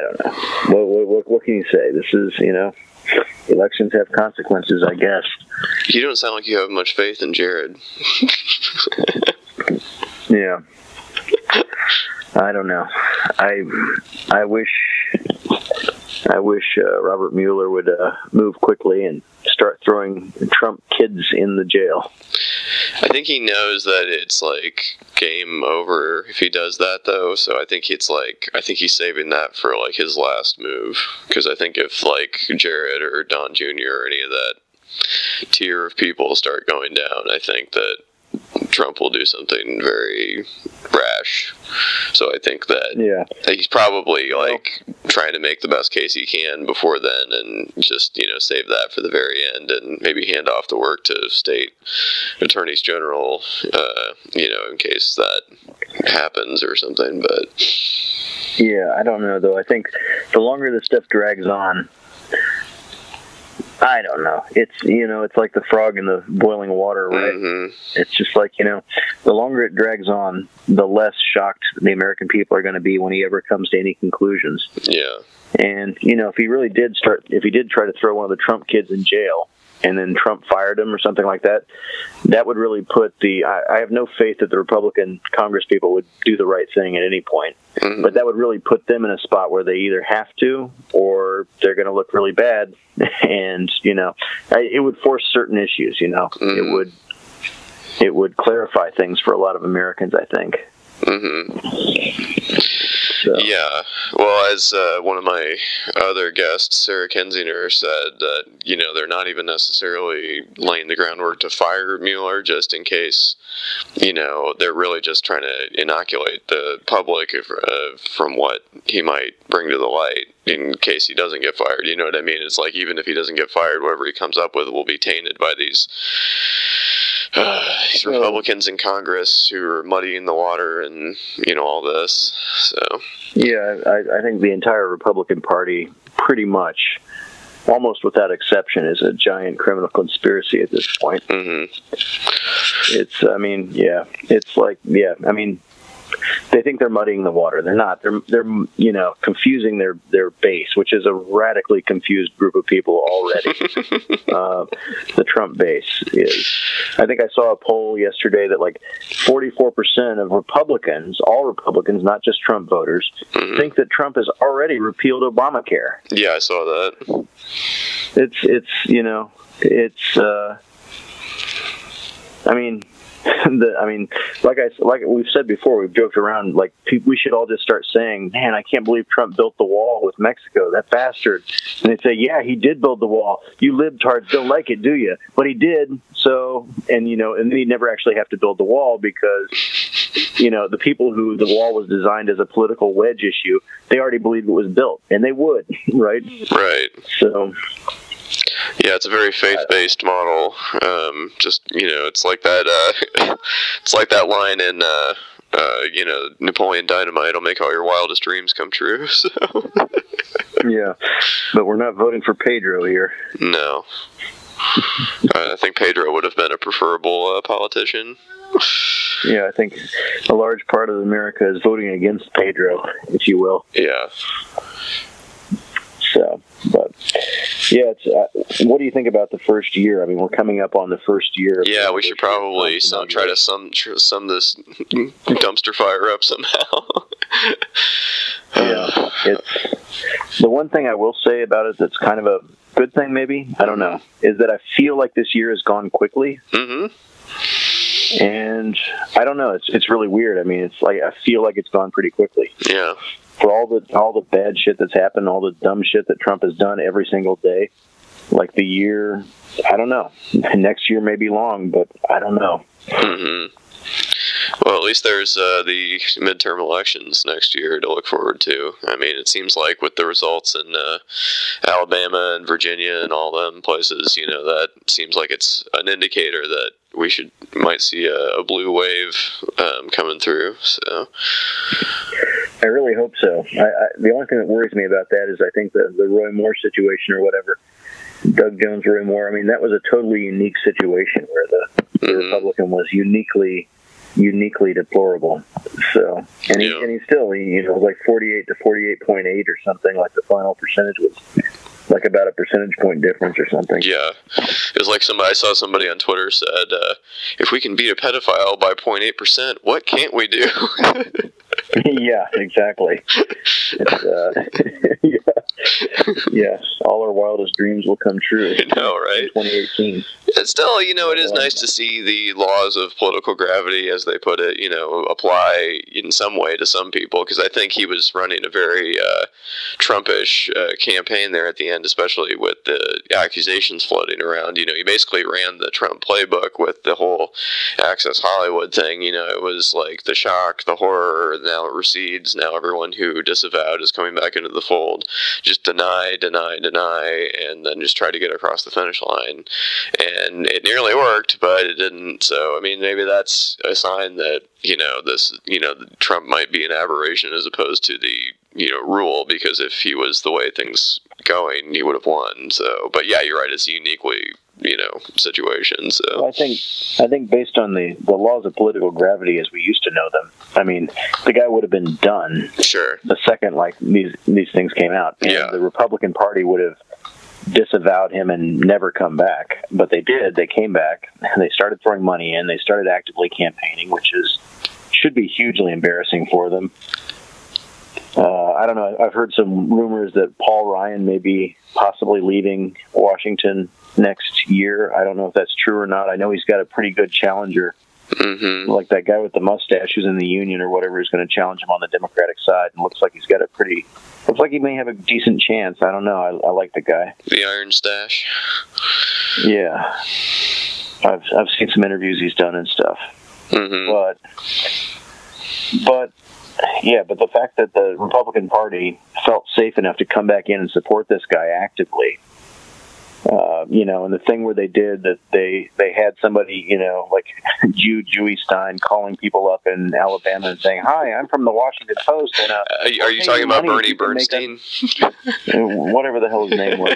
don't know. What can you say? This is, elections have consequences, I guess. You don't sound like you have much faith in Jared. Yeah. I don't know. I wish Robert Mueller would move quickly and start throwing Trump kids in the jail. I think he knows that it's like game over if he does that, though. So I think he's saving that for like his last move. Because I think if like Jared or Don Jr. or any of that tier of people start going down, I think that Trump will do something very rash. So I think that he's probably like trying to make the best case he can before then, and just save that for the very end, and maybe hand off the work to state attorneys general, in case that happens or something. But yeah, I don't know though. I think the longer this stuff drags on, I don't know. It's it's like the frog in the boiling water, right? Mm-hmm. It's just like the longer it drags on, the less shocked the American people are going to be when he ever comes to any conclusions. Yeah. And if he did try to throw one of the Trump kids in jail, and then Trump fired him or something like that, that would really put I have no faith that the Republican Congress people would do the right thing at any point. Mm-hmm. But that would really put them in a spot where they either have to or they're going to look really bad. And, it would force certain issues, Mm-hmm. It would clarify things for a lot of Americans, I think. Mm-hmm. So. Yeah. Well, as one of my other guests, Sarah Kensinger, said that, they're not even necessarily laying the groundwork to fire Mueller just in case, they're really just trying to inoculate the public from what he might bring to the light in case he doesn't get fired. You know what I mean? It's like, even if he doesn't get fired, whatever he comes up with will be tainted by these Republicans in Congress who are muddying the water and, all this. So yeah, I think the entire Republican Party, pretty much, almost without exception, is a giant criminal conspiracy at this point. Mm-hmm. They think they're muddying the water. They're not. They're confusing their base, which is a radically confused group of people already. The Trump base is. I think I saw a poll yesterday that like 44% of Republicans, all Republicans, not just Trump voters, mm-hmm. think that Trump has already repealed Obamacare. Yeah, I saw that. Like we've said before, we've joked around, like, we should all just start saying, man, I can't believe Trump built the wall with Mexico, that bastard. And they say, yeah, he did build the wall. You libtards don't like it, do you? But he did. So, and then he'd never actually have to build the wall because, the people who the wall was designed as a political wedge issue, they already believed it was built, and they would, right? Right. So... yeah, it's a very faith-based model. It's like that. It's like that line in, Napoleon Dynamite. "It'll make all your wildest dreams come true." So. Yeah, but we're not voting for Pedro here. No, I think Pedro would have been a preferable politician. Yeah, I think a large part of America is voting against Pedro, if you will. Yeah. So, but yeah, what do you think about the first year? I mean, we're coming up on the first year. Yeah, we should probably try to sum this dumpster fire up somehow. Yeah, it's the one thing I will say about it that's kind of a good thing, maybe, I don't know, is that I feel like this year has gone quickly. Mm-hmm. And I don't know, it's really weird. I mean, it's like I feel like it's gone pretty quickly. Yeah. For all the bad shit that's happened, all the dumb shit that Trump has done every single day, like the year, I don't know. Next year may be long, but I don't know. Mm-hmm. Well, at least there's the midterm elections next year to look forward to. I mean, it seems like with the results in Alabama and Virginia and all them places, that seems like it's an indicator that we might see a blue wave coming through. So I really hope so. The only thing that worries me about that is I think the Roy Moore situation or whatever, Doug Jones, Roy Moore, I mean, that was a totally unique situation where the Republican was uniquely deplorable. So, and he still, was like 48 to 48.8 or something, like the final percentage was. like about a percentage point difference or something. Yeah, it was like I saw somebody on Twitter said, if we can beat a pedophile by 0.8%, what can't we do? Yeah, exactly. Yes, all our wildest dreams will come true. I know, right? In 2018. And still, it is nice to see the laws of political gravity, as they put it, apply in some way to some people, because I think he was running a very Trumpish campaign there at the end, especially with the accusations floating around. He basically ran the Trump playbook with the whole Access Hollywood thing. It was like the shock, the horror, now it recedes, now everyone who disavowed is coming back into the fold. Just deny, and then just try to get across the finish line. And it nearly worked, but it didn't. So, maybe that's a sign that, Trump might be an aberration as opposed to the, rule, because if he was the way things going, he would have won. So, but yeah, you're right, it's uniquely, situation. So well, I think based on the laws of political gravity as we used to know them, the guy would have been done. Sure. The second these things came out, and yeah. The Republican Party would have disavowed him and never come back. But they did. They came back and they started throwing money in. They started actively campaigning, which should be hugely embarrassing for them. I don't know. I've heard some rumors that Paul Ryan may be possibly leaving Washington next year. I don't know if that's true or not. I know he's got a pretty good challenger. Mm-hmm. Like that guy with the mustache who's in the union or whatever is going to challenge him on the Democratic side, and looks like he may have a decent chance. I don't know. I like the guy. The Iron Stash. Yeah, I've seen some interviews he's done and stuff. Mm-hmm. But the fact that the Republican Party felt safe enough to come back in and support this guy actively. And the thing where they did that, they had somebody, like Dewey Stein calling people up in Alabama and saying, "Hi, I'm from the Washington Post." And are you talking about Bernie Bernstein? Whatever the hell his name was.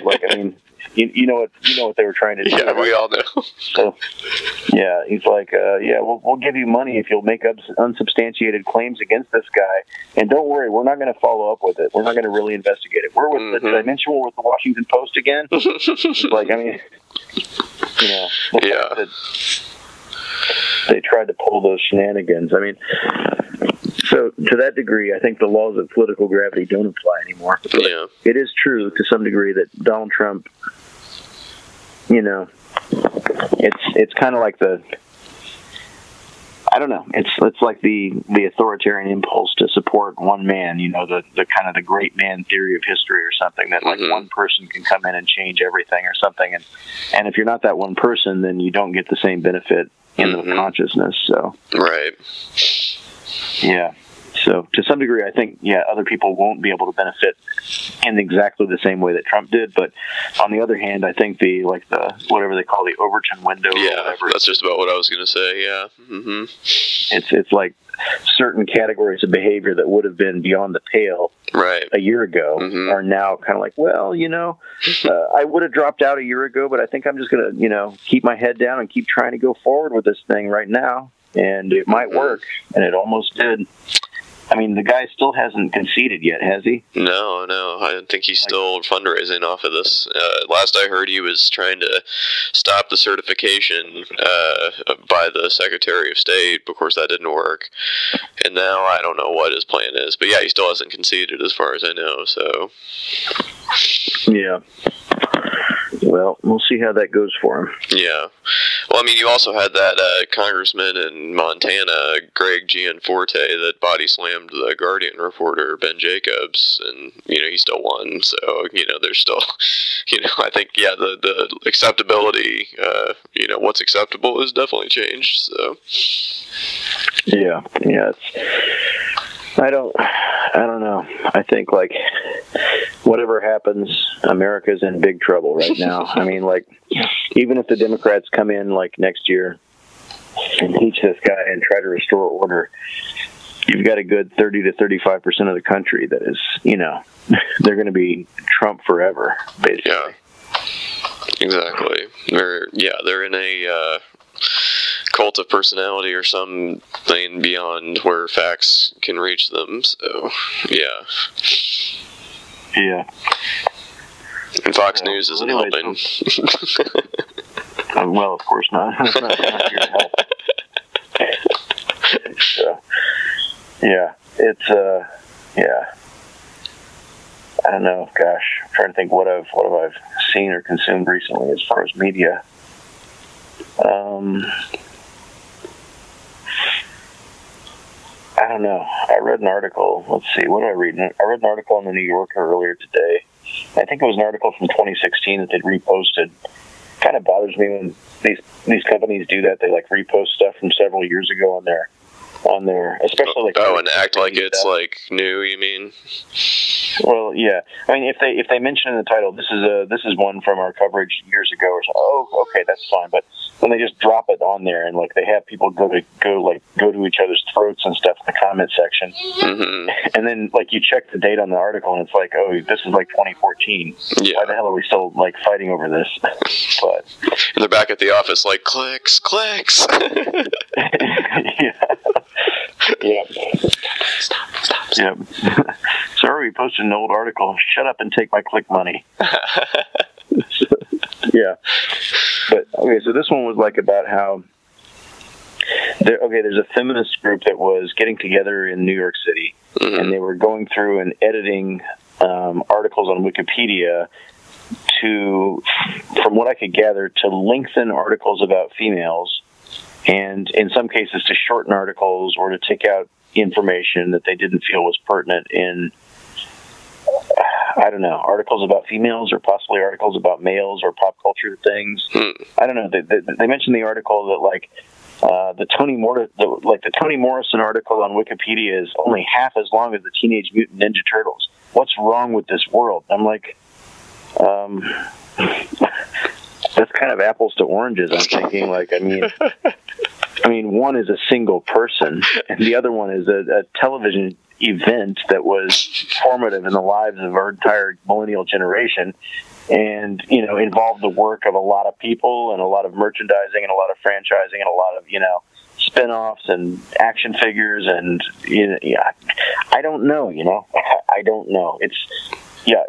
You know what they were trying to do. Yeah, we all know. So, yeah, he's like, we'll give you money if you'll make up unsubstantiated claims against this guy, and don't worry, we're not going to follow up with it. We're not going to really investigate it. We're with did I mention we're with the Washington Post again? Fact that they tried to pull those shenanigans. So to that degree, I think the laws of political gravity don't apply anymore. But yeah. It is true to some degree that Donald Trump, it's kind of like I don't know. It's like the authoritarian impulse to support one man. The kind of the great man theory of history or something, that like one person can come in and change everything or something. And if you're not that one person, then you don't get the same benefit in the consciousness. So right. Yeah. So to some degree, I think, other people won't be able to benefit in exactly the same way that Trump did. But on the other hand, I think the whatever they call the Overton window. Yeah, or whatever, that's just about what I was going to say. Yeah. Mm-hmm. It's like certain categories of behavior that would have been beyond the pale right a year ago are now kind of like, I would have dropped out a year ago, but I think I'm just going to, keep my head down and keep trying to go forward with this thing right now. And it might work. And it almost did. The guy still hasn't conceded yet, has he? No. I think he's still fundraising off of this. Last I heard, he was trying to stop the certification by the Secretary of State. Of course, that didn't work. And now I don't know what his plan is. But yeah, he still hasn't conceded as far as I know. So yeah. Well, we'll see how that goes for him. Yeah. Well, you also had that congressman in Montana, Greg Gianforte, that body slammed the Guardian reporter, Ben Jacobs, and, he still won. So, there's still, I think, the acceptability, what's acceptable has definitely changed. So. Yeah. I don't know. I think, whatever happens, America's in big trouble right now. Even if the Democrats come in, next year and impeach this guy and try to restore order, you've got a good 30 to 35% of the country that is, they're going to be Trump forever, basically. Yeah, exactly. They're in a cult of personality or something beyond where facts can reach them. So, yeah. Yeah. And Fox News isn't helping. Well, of course not. It's not here to help. I don't know. Gosh, I'm trying to think what have I seen or consumed recently as far as media. I don't know. I read an article. Let's see. What did I read? I read an article in the New Yorker earlier today. I think it was an article from 2016 that they'd reposted. Kind of bothers me when these companies do that. They like repost stuff from several years ago on their especially like and act like it's like new. You mean? Well, yeah. I mean, if they mention in the title, this is one from our coverage years ago or something. Oh, okay, that's fine. But when they just drop it on there and like they have people go to each other's throats and stuff in the comment section, and then like you check the date on the article and it's like, oh, this is like 2014. Yeah. Why the hell are we still like fighting over this? But and they're back at the office like clicks. Yeah. Yeah. Stop. Yep. Sorry, we posted an old article. Shut up and take my click money. Yeah. But okay, so this one was like about how there's a feminist group that was getting together in New York City, and they were going through and editing articles on Wikipedia from what I could gather, to lengthen articles about females, and in some cases to shorten articles or to take out information that they didn't feel was pertinent in, I don't know, articles about females or possibly articles about males or pop culture things. I don't know. They mentioned the article that like the Toni Morrison article on Wikipedia is only half as long as the Teenage Mutant Ninja Turtles. What's wrong with this world? I'm like, that's kind of apples to oranges. I'm thinking, like, I mean, one is a single person, and the other one is a television event that was formative in the lives of our entire millennial generation, and involved the work of a lot of people and a lot of merchandising and a lot of franchising and a lot of spin-offs and action figures and I don't know. I don't know. It's. Yeah.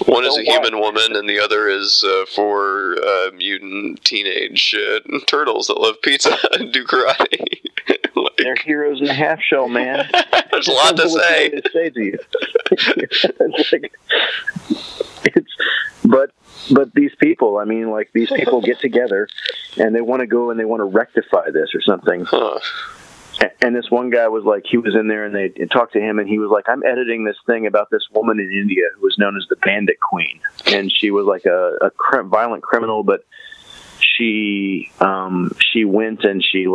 One is a human woman, and the other is for mutant teenage turtles that love pizza and do karate. They're heroes in a half shell, man. There's a lot to say. To you. But these people, I mean, like, these people get together and they want to go and they want to rectify this or something. Huh. And this one guy was like, he was in there and they talked to him and he was like, I'm editing this thing about this woman in India who was known as the Bandit Queen. And she was like a violent criminal, but she went and she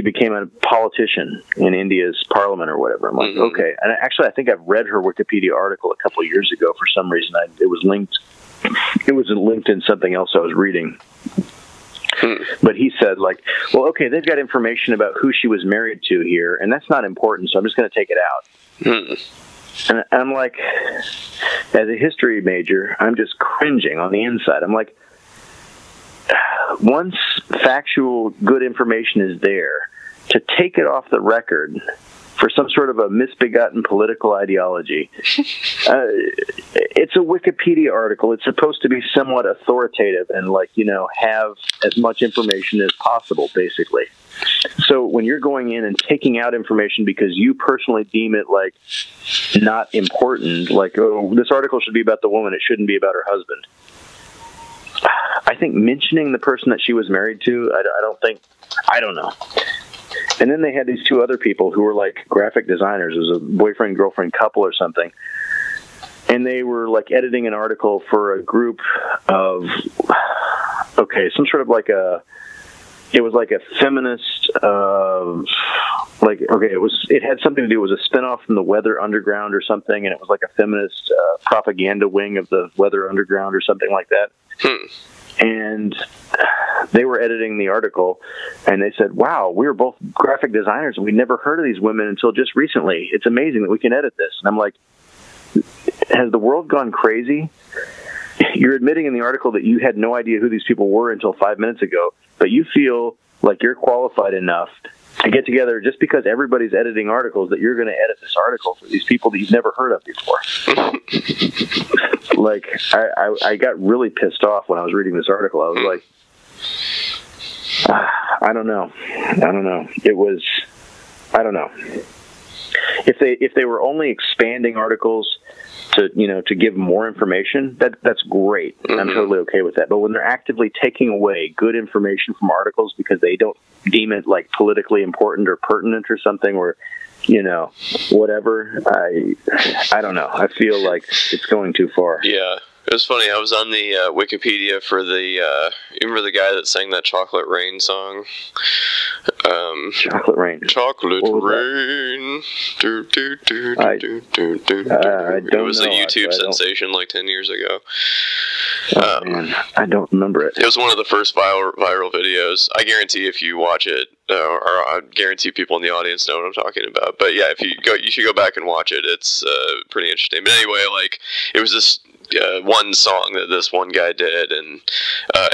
became a politician in India's parliament or whatever. I'm like, okay. And actually, I think I've read her Wikipedia article a couple of years ago. For some reason, it was linked in something else I was reading. But he said, like, well, okay, they've got information about who she was married to here, and that's not important, so I'm just going to take it out. And I'm like, as a history major, I'm just cringing on the inside. I'm like, once factual, good information is there, to take it off the record for some sort of a misbegotten political ideology. It's a Wikipedia article. It's supposed to be somewhat authoritative and, like, have as much information as possible, basically. So when you're going in and taking out information because you personally deem it, like, not important, like, oh, this article should be about the woman, it shouldn't be about her husband. I think mentioning the person that she was married to, I don't know. And then they had these two other people who were like graphic designers. It was a boyfriend-girlfriend couple or something. And they were like editing an article for a group of, some sort of like it was like a feminist, it had something to do, it was a spinoff from the Weather Underground or something. And it was like a feminist propaganda wing of the Weather Underground or something like that. And they were editing the article, and they said, wow, we were both graphic designers, and we'd never heard of these women until just recently. It's amazing that we can edit this. And I'm like, has the world gone crazy? You're admitting in the article that you had no idea who these people were until 5 minutes ago, but you feel like you're qualified enough to get together just because everybody's editing articles that you're going to edit this article for these people that you've never heard of before. Like, I got really pissed off when I was reading this article. I was like, I don't know. It was, I don't know. If they were only expanding articles to, to give more information, that's great. Mm-hmm. I'm totally okay with that. But when they're actively taking away good information from articles because they don't deem it like politically important or pertinent or something, or whatever, I don't know. I feel like it's going too far. Yeah. It was funny. I was on the Wikipedia for the. You remember the guy that sang that "Chocolate Rain" song? Chocolate Rain. Chocolate Rain. Do, do, do, do, do, do, do. It was a YouTube sensation like 10 years ago. Oh, man. I don't remember it. It was one of the first viral videos. I guarantee if you watch it, or I guarantee people in the audience know what I'm talking about. But yeah, if you should go back and watch it. It's pretty interesting. But anyway, like, it was this one song that this one guy did, and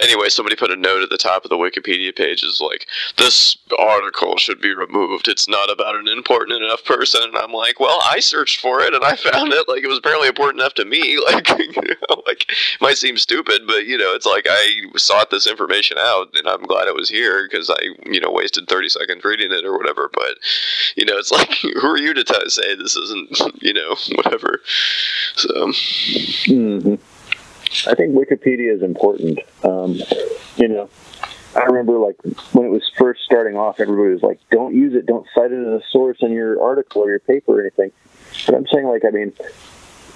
anyway, somebody put a note at the top of the Wikipedia page is like, this article should be removed, it's not about an important enough person. And I'm like, well, I searched for it and I found it, like, it was apparently important enough to me, like, like, it might seem stupid, but it's like, I sought this information out and I'm glad it was here because I wasted 30 seconds reading it or whatever. But it's like, who are you to say this isn't whatever. So mm-hmm. I think Wikipedia is important. I remember, like, when it was first starting off, everybody was like, don't use it, don't cite it as a source in your article or your paper or anything. But I'm saying, like, I mean,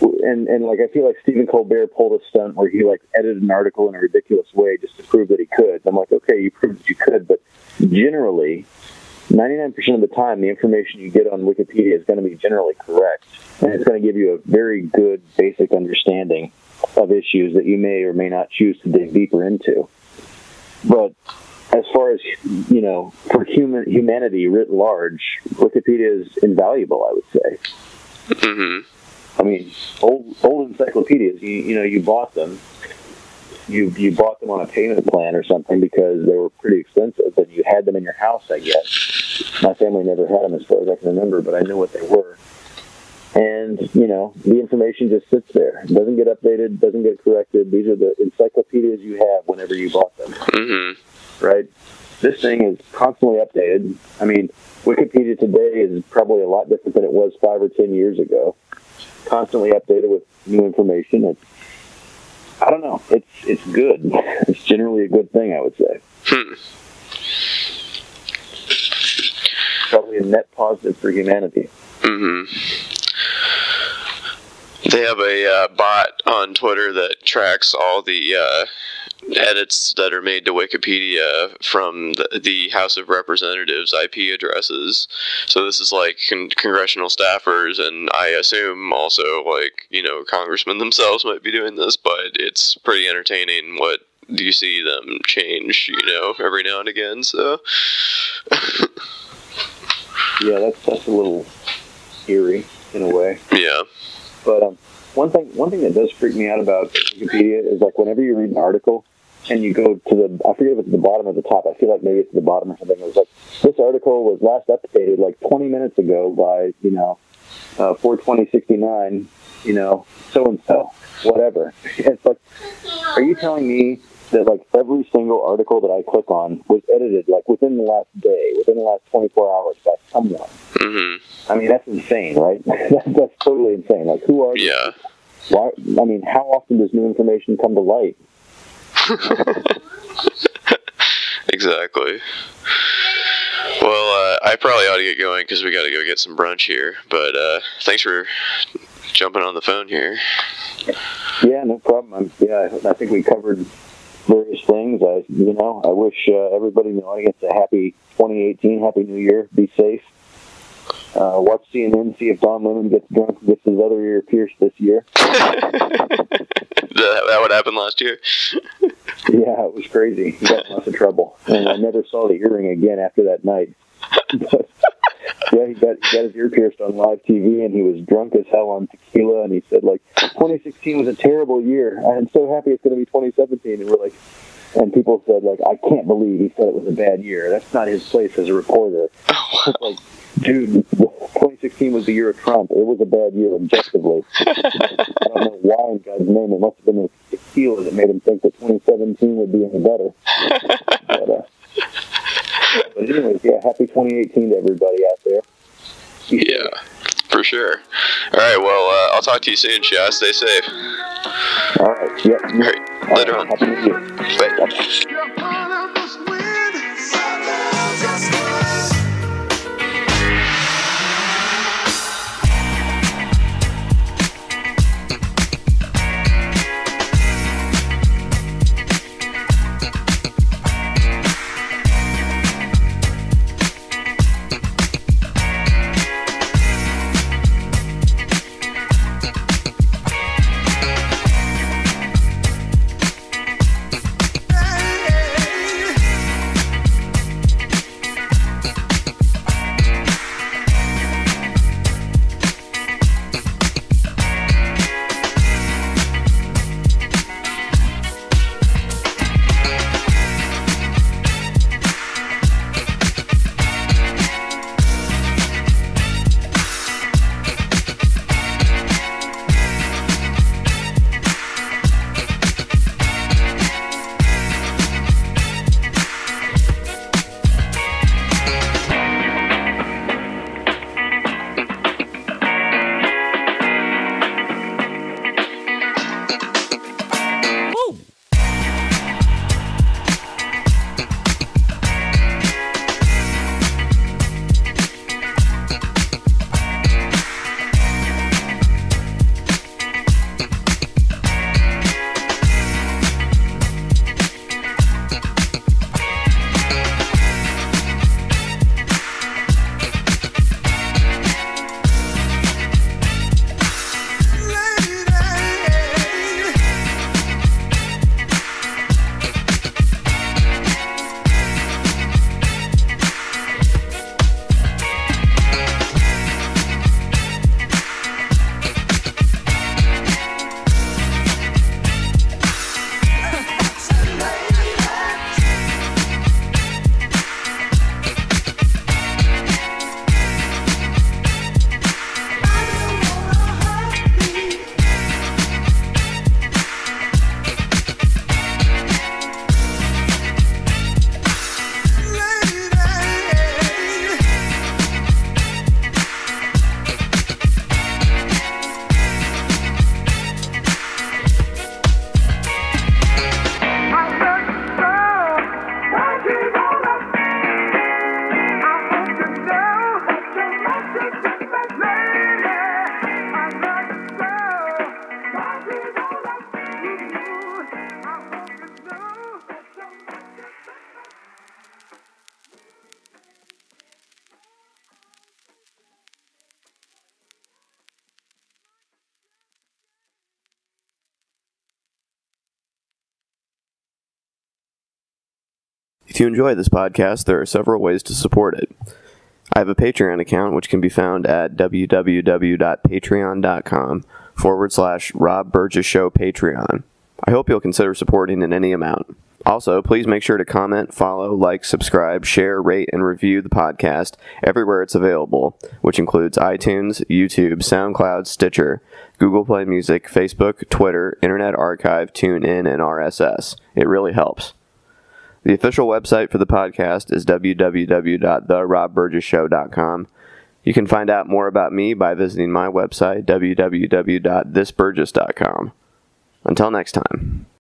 and like, I feel like Stephen Colbert pulled a stunt where he, like, edited an article in a ridiculous way just to prove that he could. I'm like, okay, you proved that you could, but generally, 99% of the time, the information you get on Wikipedia is going to be generally correct. And it's going to give you a very good basic understanding of issues that you may or may not choose to dig deeper into. But as far as, for humanity writ large, Wikipedia is invaluable, I would say. Mm-hmm. I mean, old encyclopedias, you bought them. You bought them on a payment plan or something because they were pretty expensive, and you had them in your house, I guess. My family never had them as far as I can remember, but I knew what they were. And, the information just sits there. It doesn't get updated, doesn't get corrected. These are the encyclopedias you have whenever you bought them. Mm-hmm. Right? This thing is constantly updated. I mean, Wikipedia today is probably a lot different than it was 5 or 10 years ago. Constantly updated with new information. I don't know. It's good. It's generally a good thing, I would say. Probably a net positive for humanity. Mm-hmm. They have a bot on Twitter that tracks all the edits that are made to Wikipedia from the House of Representatives IP addresses. So this is like congressional staffers, and I assume also, like, congressmen themselves might be doing this, but it's pretty entertaining what you see them change, every now and again. So yeah, that's a little eerie in a way. Yeah. But one thing that does freak me out about Wikipedia is, like, whenever you read an article and you go to I forget if it's the bottom or the top. I feel like maybe it's the bottom or something. It was like, this article was last updated like 20 minutes ago by 4/20/69. So-and-so, whatever. It's like, are you telling me that, like, every single article that I click on was edited, like, within the last day, within the last 24 hours by someone? Mm-hmm. I mean, that's insane, right? That's totally insane. Like, who are yeah. Why? I mean, how often does new information come to light? Exactly. Well, I probably ought to get going because we got to go get some brunch here. But thanks for jumping on the phone here. Yeah, no problem. I think we covered various things. I wish everybody in the audience a happy 2018, happy New Year. Be safe. Watch CNN, see if Don Lemon gets drunk and gets his other ear pierced this year. That would happen last year. Yeah, it was crazy. He got in lots of trouble, and I never saw the earring again after that night. But, yeah, he got his ear pierced on live TV, and he was drunk as hell on tequila, and he said, like, 2016 was a terrible year. I'm so happy it's going to be 2017. And we're like, And people said, like, I can't believe he said it was a bad year. That's not his place as a reporter. Oh, wow. Like, dude, 2016 was the year of Trump. It was a bad year objectively. I don't know why in God's name. It must have been the tequila that made him think that 2017 would be any better. But anyways, yeah, happy 2018 to everybody out there. Yeah, for sure. All right, well, I'll talk to you soon, Shia. Stay safe. All right, yep. All right, later on. Happy New Year. Bye. If you enjoy this podcast, there are several ways to support it. I have a Patreon account, which can be found at www.patreon.com/Rob Burgess Show Patreon. I hope you'll consider supporting in any amount. Also, please make sure to comment, follow, like, subscribe, share, rate, and review the podcast everywhere it's available, which includes iTunes, YouTube, SoundCloud, Stitcher, Google Play Music, Facebook, Twitter, Internet Archive, TuneIn, and RSS. It really helps. The official website for the podcast is www.therobburgessshow.com. You can find out more about me by visiting my website, www.thisburgess.com. Until next time.